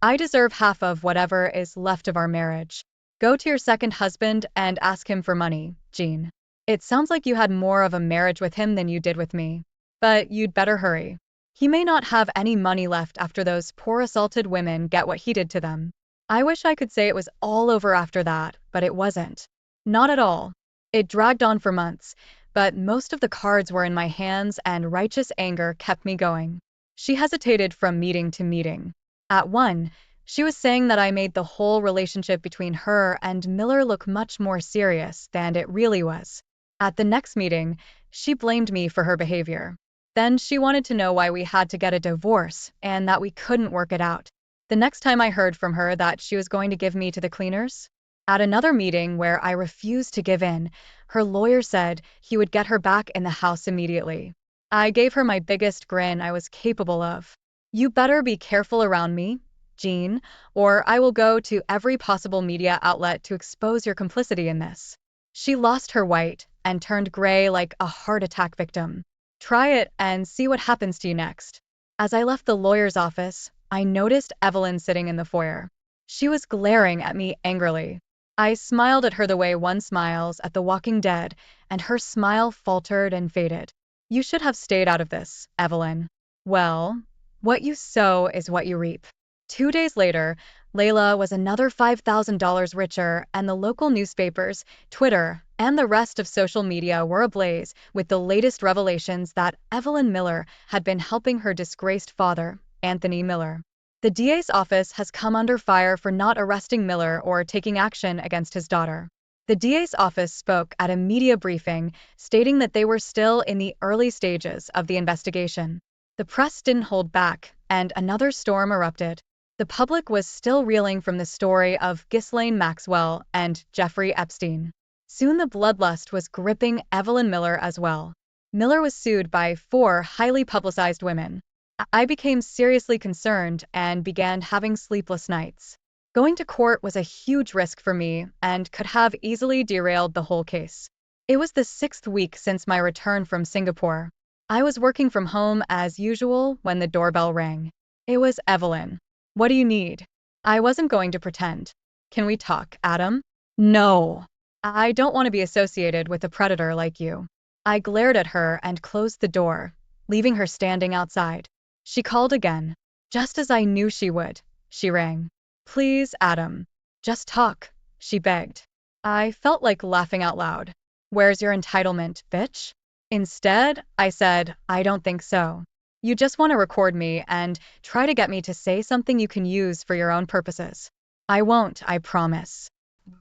I deserve half of whatever is left of our marriage. Go to your second husband and ask him for money, Jean. It sounds like you had more of a marriage with him than you did with me. But you'd better hurry. He may not have any money left after those poor assaulted women get what he did to them. I wish I could say it was all over after that, but it wasn't. Not at all. It dragged on for months, but most of the cards were in my hands and righteous anger kept me going. She hesitated from meeting to meeting. At one, she was saying that I made the whole relationship between her and Miller look much more serious than it really was. At the next meeting, she blamed me for her behavior. Then she wanted to know why we had to get a divorce and that we couldn't work it out. The next time I heard from her that she was going to give me to the cleaners. At another meeting where I refused to give in, her lawyer said he would get her back in the house immediately. I gave her my biggest grin I was capable of. You better be careful around me, Jean, or I will go to every possible media outlet to expose your complicity in this. She lost her white and turned gray like a heart attack victim. Try it and see what happens to you next. As I left the lawyer's office, I noticed Evelyn sitting in the foyer. She was glaring at me angrily. I smiled at her the way one smiles at the walking dead, and her smile faltered and faded. You should have stayed out of this, Evelyn. Well, what you sow is what you reap. 2 days later, Layla was another $5,000 richer, and the local newspapers, Twitter, and the rest of social media were ablaze with the latest revelations that Evelyn Miller had been helping her disgraced father, Anthony Miller. The DA's office has come under fire for not arresting Miller or taking action against his daughter. The DA's office spoke at a media briefing, stating that they were still in the early stages of the investigation. The press didn't hold back, and another storm erupted. The public was still reeling from the story of Ghislaine Maxwell and Jeffrey Epstein. Soon the bloodlust was gripping Evelyn Miller as well. Miller was sued by 4 highly publicized women. I became seriously concerned and began having sleepless nights. Going to court was a huge risk for me and could have easily derailed the whole case. It was the 6th week since my return from Singapore. I was working from home as usual when the doorbell rang. It was Evelyn. What do you need? I wasn't going to pretend. Can we talk, Adam? No. I don't want to be associated with a predator like you. I glared at her and closed the door, leaving her standing outside. She called again. Just as I knew she would, she rang. Please, Adam. Just talk, she begged. I felt like laughing out loud. Where's your entitlement, bitch? Instead, I said, I don't think so. You just want to record me and try to get me to say something you can use for your own purposes. I won't, I promise.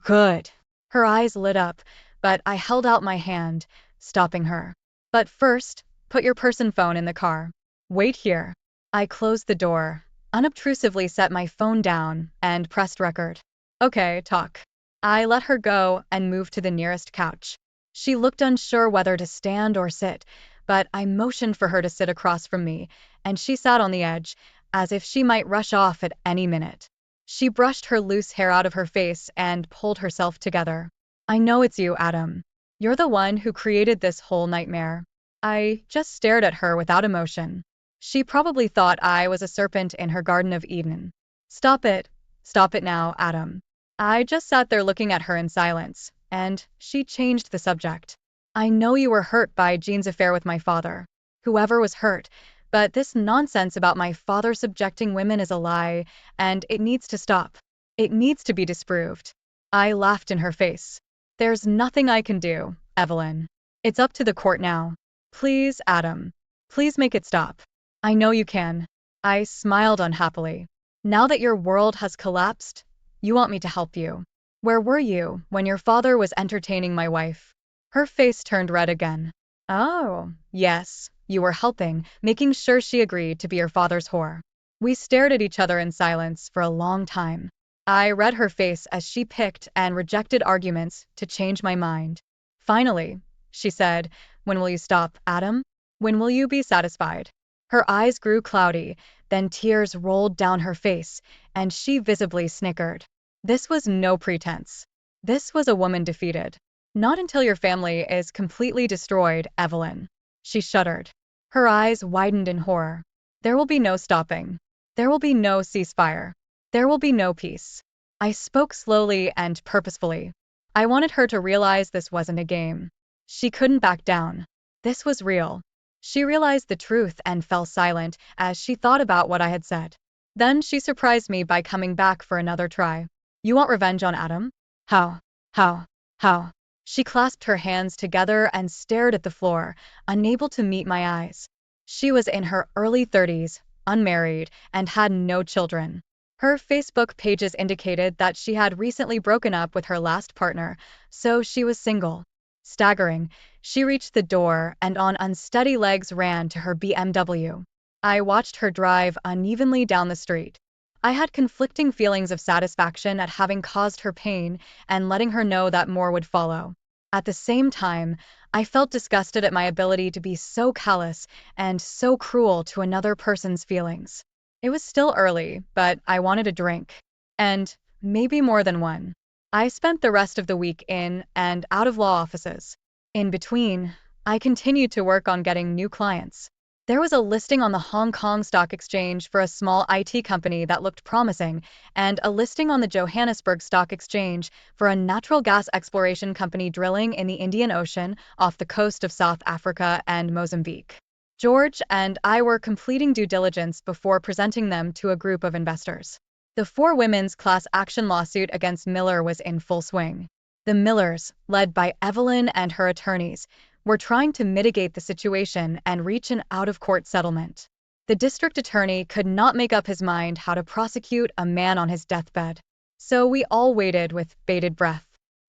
Good. Her eyes lit up, but I held out my hand, stopping her. But first, put your person phone in the car. Wait here. I closed the door, unobtrusively set my phone down, and pressed record. Okay, talk. I let her go and moved to the nearest couch. She looked unsure whether to stand or sit, but I motioned for her to sit across from me, and she sat on the edge, as if she might rush off at any minute. She brushed her loose hair out of her face and pulled herself together. I know it's you, Adam. You're the one who created this whole nightmare. I just stared at her without emotion. She probably thought I was a serpent in her Garden of Eden. Stop it. Stop it now, Adam. I just sat there looking at her in silence, and she changed the subject. I know you were hurt by Jean's affair with my father. Whoever was hurt, but this nonsense about my father subjecting women is a lie, and it needs to stop. It needs to be disproved. I laughed in her face. There's nothing I can do, Evelyn. It's up to the court now. Please, Adam. Please make it stop. I know you can. I smiled unhappily. Now that your world has collapsed, you want me to help you. Where were you when your father was entertaining my wife? Her face turned red again. Oh, yes, you were helping, making sure she agreed to be your father's whore. We stared at each other in silence for a long time. I read her face as she picked and rejected arguments to change my mind. Finally, she said, when will you stop, Adam? When will you be satisfied? Her eyes grew cloudy, then tears rolled down her face, and she visibly snickered. This was no pretense. This was a woman defeated. Not until your family is completely destroyed, Evelyn. She shuddered. Her eyes widened in horror. There will be no stopping. There will be no ceasefire. There will be no peace. I spoke slowly and purposefully. I wanted her to realize this wasn't a game. She couldn't back down. This was real. She realized the truth and fell silent as she thought about what I had said. Then she surprised me by coming back for another try. You want revenge on Adam? How? How? How? She clasped her hands together and stared at the floor, unable to meet my eyes. She was in her early 30s, unmarried, and had no children. Her Facebook pages indicated that she had recently broken up with her last partner, so she was single. Staggering, she reached the door and on unsteady legs ran to her BMW. I watched her drive unevenly down the street. I had conflicting feelings of satisfaction at having caused her pain and letting her know that more would follow. At the same time, I felt disgusted at my ability to be so callous and so cruel to another person's feelings. It was still early, but I wanted a drink. And maybe more than one. I spent the rest of the week in and out of law offices. In between, I continued to work on getting new clients. There was a listing on the Hong Kong Stock Exchange for a small IT company that looked promising, and a listing on the Johannesburg Stock Exchange for a natural gas exploration company drilling in the Indian Ocean off the coast of South Africa and Mozambique. George and I were completing due diligence before presenting them to a group of investors. The four women's class action lawsuit against Miller was in full swing. The Millers, led by Evelyn and her attorneys, were trying to mitigate the situation and reach an out-of-court settlement. The district attorney could not make up his mind how to prosecute a man on his deathbed. So we all waited with bated breath.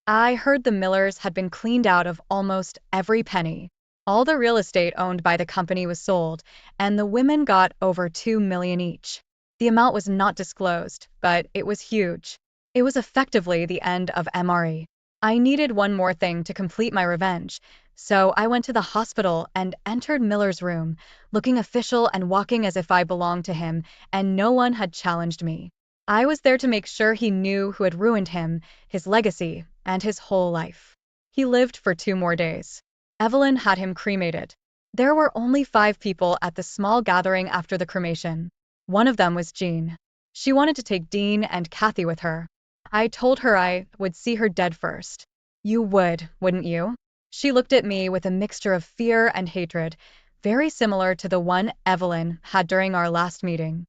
I heard the Millers had been cleaned out of almost every penny. All the real estate owned by the company was sold, and the women got over $2 million each. The amount was not disclosed, but it was huge. It was effectively the end of MRE. I needed one more thing to complete my revenge, so I went to the hospital and entered Miller's room, looking official and walking as if I belonged to him, and no one had challenged me. I was there to make sure he knew who had ruined him, his legacy, and his whole life. He lived for 2 more days. Evelyn had him cremated. There were only 5 people at the small gathering after the cremation. One of them was Jean. She wanted to take Dean and Kathy with her. I told her I would see her dead first. You would, wouldn't you? She looked at me with a mixture of fear and hatred, very similar to the one Evelyn had during our last meeting.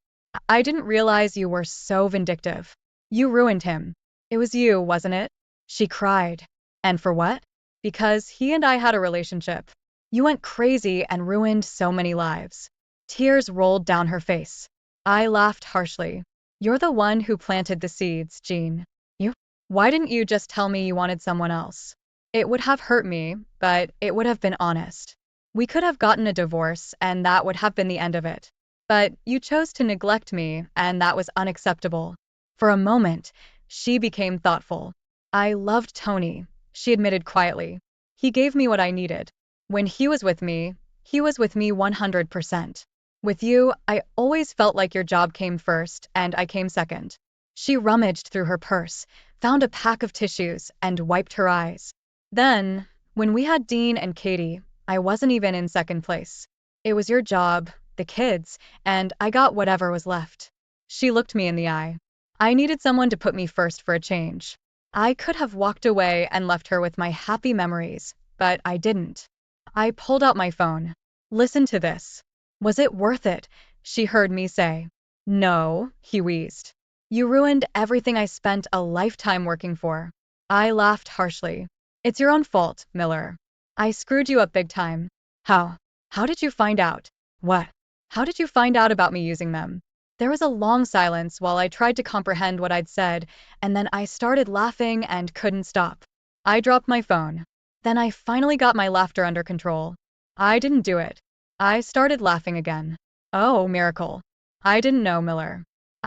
I didn't realize you were so vindictive. You ruined him. It was you, wasn't it? She cried. And for what? Because he and I had a relationship. You went crazy and ruined so many lives. Tears rolled down her face. I laughed harshly. You're the one who planted the seeds, Jean. You? Why didn't you just tell me you wanted someone else? It would have hurt me, but it would have been honest. We could have gotten a divorce, and that would have been the end of it. But you chose to neglect me, and that was unacceptable. For a moment, she became thoughtful. I loved Tony, she admitted quietly. He gave me what I needed. When he was with me 100%. With you, I always felt like your job came first, and I came second. She rummaged through her purse, found a pack of tissues, and wiped her eyes. Then, when we had Dean and Katie, I wasn't even in second place. It was your job, the kids, and I got whatever was left. She looked me in the eye. I needed someone to put me first for a change. I could have walked away and left her with my happy memories, but I didn't. I pulled out my phone. Listen to this. Was it worth it? She heard me say. No, he wheezed. You ruined everything I spent a lifetime working for. I laughed harshly. It's your own fault, Miller. I screwed you up big time. How? How did you find out? What? How did you find out about me using them? There was a long silence while I tried to comprehend what I'd said, and then I started laughing and couldn't stop. I dropped my phone. Then I finally got my laughter under control. I didn't do it. I started laughing again. Oh, miracle. I didn't know, Miller.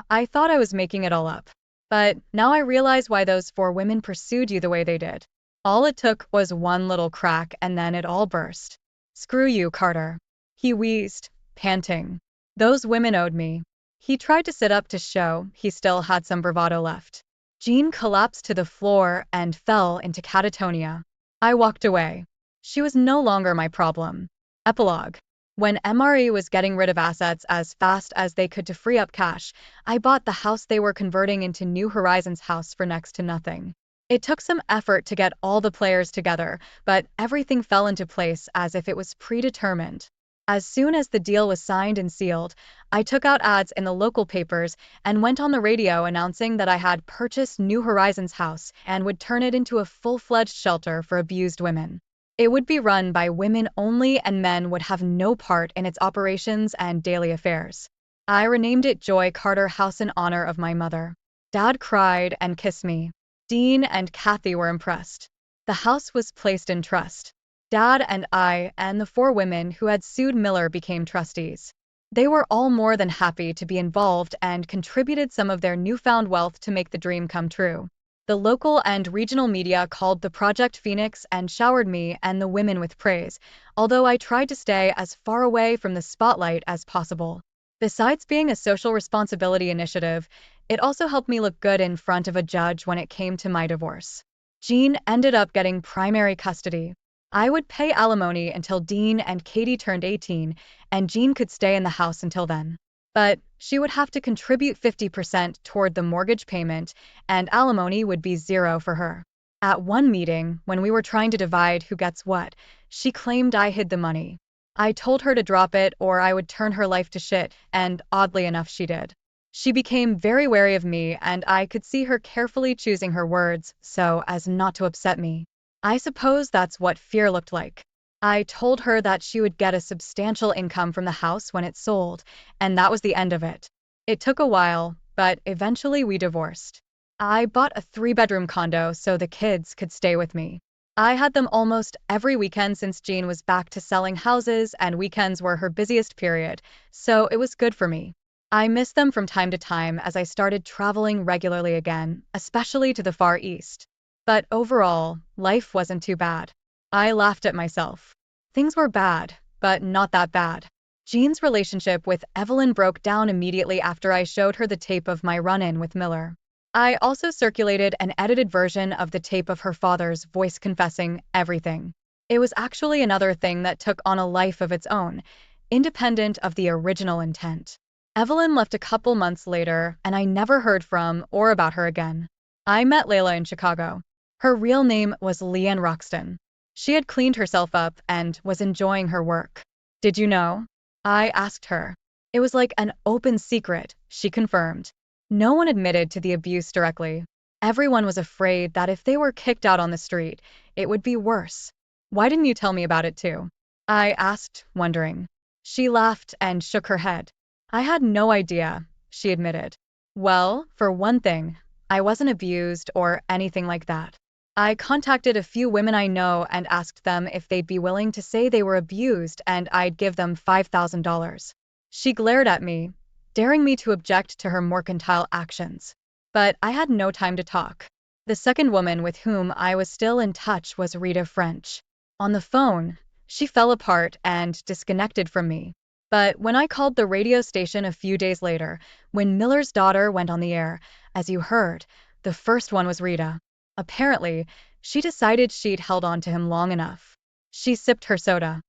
I thought I was making it all up. But now I realize why those four women pursued you the way they did. All it took was one little crack and then it all burst. Screw you, Carter. He wheezed, panting. Those women owed me. He tried to sit up to show he still had some bravado left. Jean collapsed to the floor and fell into catatonia. I walked away. She was no longer my problem. Epilogue. When MRE was getting rid of assets as fast as they could to free up cash, I bought the house they were converting into New Horizons house for next to nothing. It took some effort to get all the players together, but everything fell into place as if it was predetermined. As soon as the deal was signed and sealed, I took out ads in the local papers and went on the radio announcing that I had purchased New Horizons house and would turn it into a full-fledged shelter for abused women. It would be run by women only and men would have no part in its operations and daily affairs. I renamed it Joy Carter House in honor of my mother. Dad cried and kissed me. Dean and Kathy were impressed. The house was placed in trust. Dad and I and the four women who had sued Miller became trustees. They were all more than happy to be involved and contributed some of their newfound wealth to make the dream come true. The local and regional media called the Project Phoenix and showered me and the women with praise, although I tried to stay as far away from the spotlight as possible. Besides being a social responsibility initiative, it also helped me look good in front of a judge when it came to my divorce. Jean ended up getting primary custody. I would pay alimony until Dean and Katie turned 18, and Jean could stay in the house until then. But she would have to contribute 50% toward the mortgage payment, and alimony would be zero for her. At one meeting, when we were trying to divide who gets what, she claimed I hid the money. I told her to drop it or I would turn her life to shit, and oddly enough she did. She became very wary of me and I could see her carefully choosing her words so as not to upset me. I suppose that's what fear looked like. I told her that she would get a substantial income from the house when it sold, and that was the end of it. It took a while, but eventually we divorced. I bought a 3-bedroom condo so the kids could stay with me. I had them almost every weekend since Jean was back to selling houses and weekends were her busiest period, so it was good for me. I missed them from time to time as I started traveling regularly again, especially to the Far East. But overall, life wasn't too bad. I laughed at myself. Things were bad, but not that bad. Jean's relationship with Evelyn broke down immediately after I showed her the tape of my run-in with Miller. I also circulated an edited version of the tape of her father's voice confessing everything. It was actually another thing that took on a life of its own, independent of the original intent. Evelyn left a couple months later, and I never heard from or about her again. I met Layla in Chicago. Her real name was Leanne Roxton. She had cleaned herself up and was enjoying her work. Did you know? I asked her. It was like an open secret, she confirmed. No one admitted to the abuse directly. Everyone was afraid that if they were kicked out on the street, it would be worse. Why didn't you tell me about it too? I asked, wondering. She laughed and shook her head. I had no idea, she admitted. Well, for one thing, I wasn't abused or anything like that. I contacted a few women I know and asked them if they'd be willing to say they were abused and I'd give them $5,000. She glared at me, daring me to object to her mercantile actions. But I had no time to talk. The second woman with whom I was still in touch was Rita French. On the phone, she fell apart and disconnected from me. But when I called the radio station a few days later, when Miller's daughter went on the air, as you heard, the first one was Rita. Apparently, she decided she'd held on to him long enough. She sipped her soda.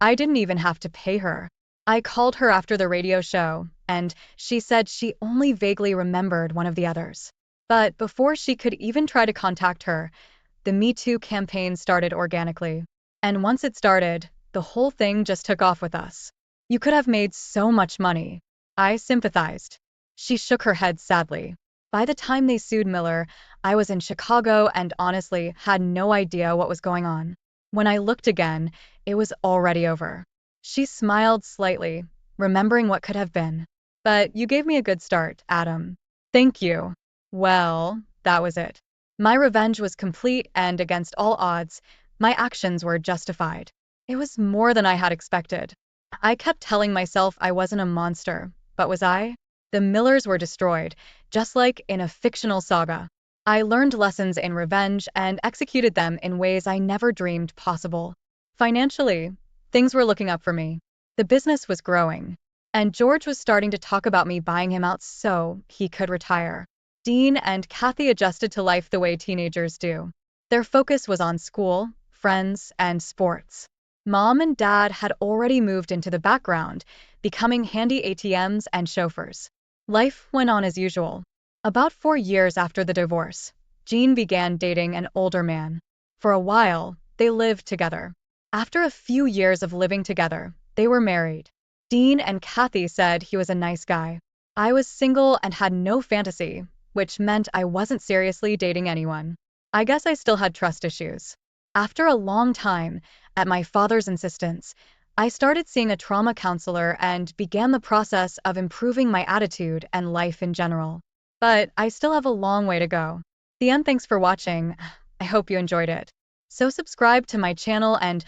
I didn't even have to pay her. I called her after the radio show, and she said she only vaguely remembered one of the others. But before she could even try to contact her, the Me Too campaign started organically. And once it started, the whole thing just took off with us. You could have made so much money. I sympathized. She shook her head sadly. By the time they sued Miller, I was in Chicago and honestly had no idea what was going on. When I looked again, it was already over. She smiled slightly, remembering what could have been. But you gave me a good start, Adam. Thank you. Well, that was it. My revenge was complete and against all odds, my actions were justified. It was more than I had expected. I kept telling myself I wasn't a monster, but was I? The Millers were destroyed, just like in a fictional saga. I learned lessons in revenge and executed them in ways I never dreamed possible. Financially, things were looking up for me. The business was growing, and George was starting to talk about me buying him out so he could retire. Dean and Kathy adjusted to life the way teenagers do. Their focus was on school, friends, and sports. Mom and Dad had already moved into the background, becoming handy ATMs and chauffeurs. Life went on as usual. About 4 years after the divorce, Jean began dating an older man. For a while, they lived together. After a few years of living together, they were married. Dean and Kathy said he was a nice guy. I was single and had no fantasy, which meant I wasn't seriously dating anyone. I guess I still had trust issues. After a long time, at my father's insistence, I started seeing a trauma counselor and began the process of improving my attitude and life in general. But I still have a long way to go. The end. Thanks for watching. I hope you enjoyed it. So subscribe to my channel and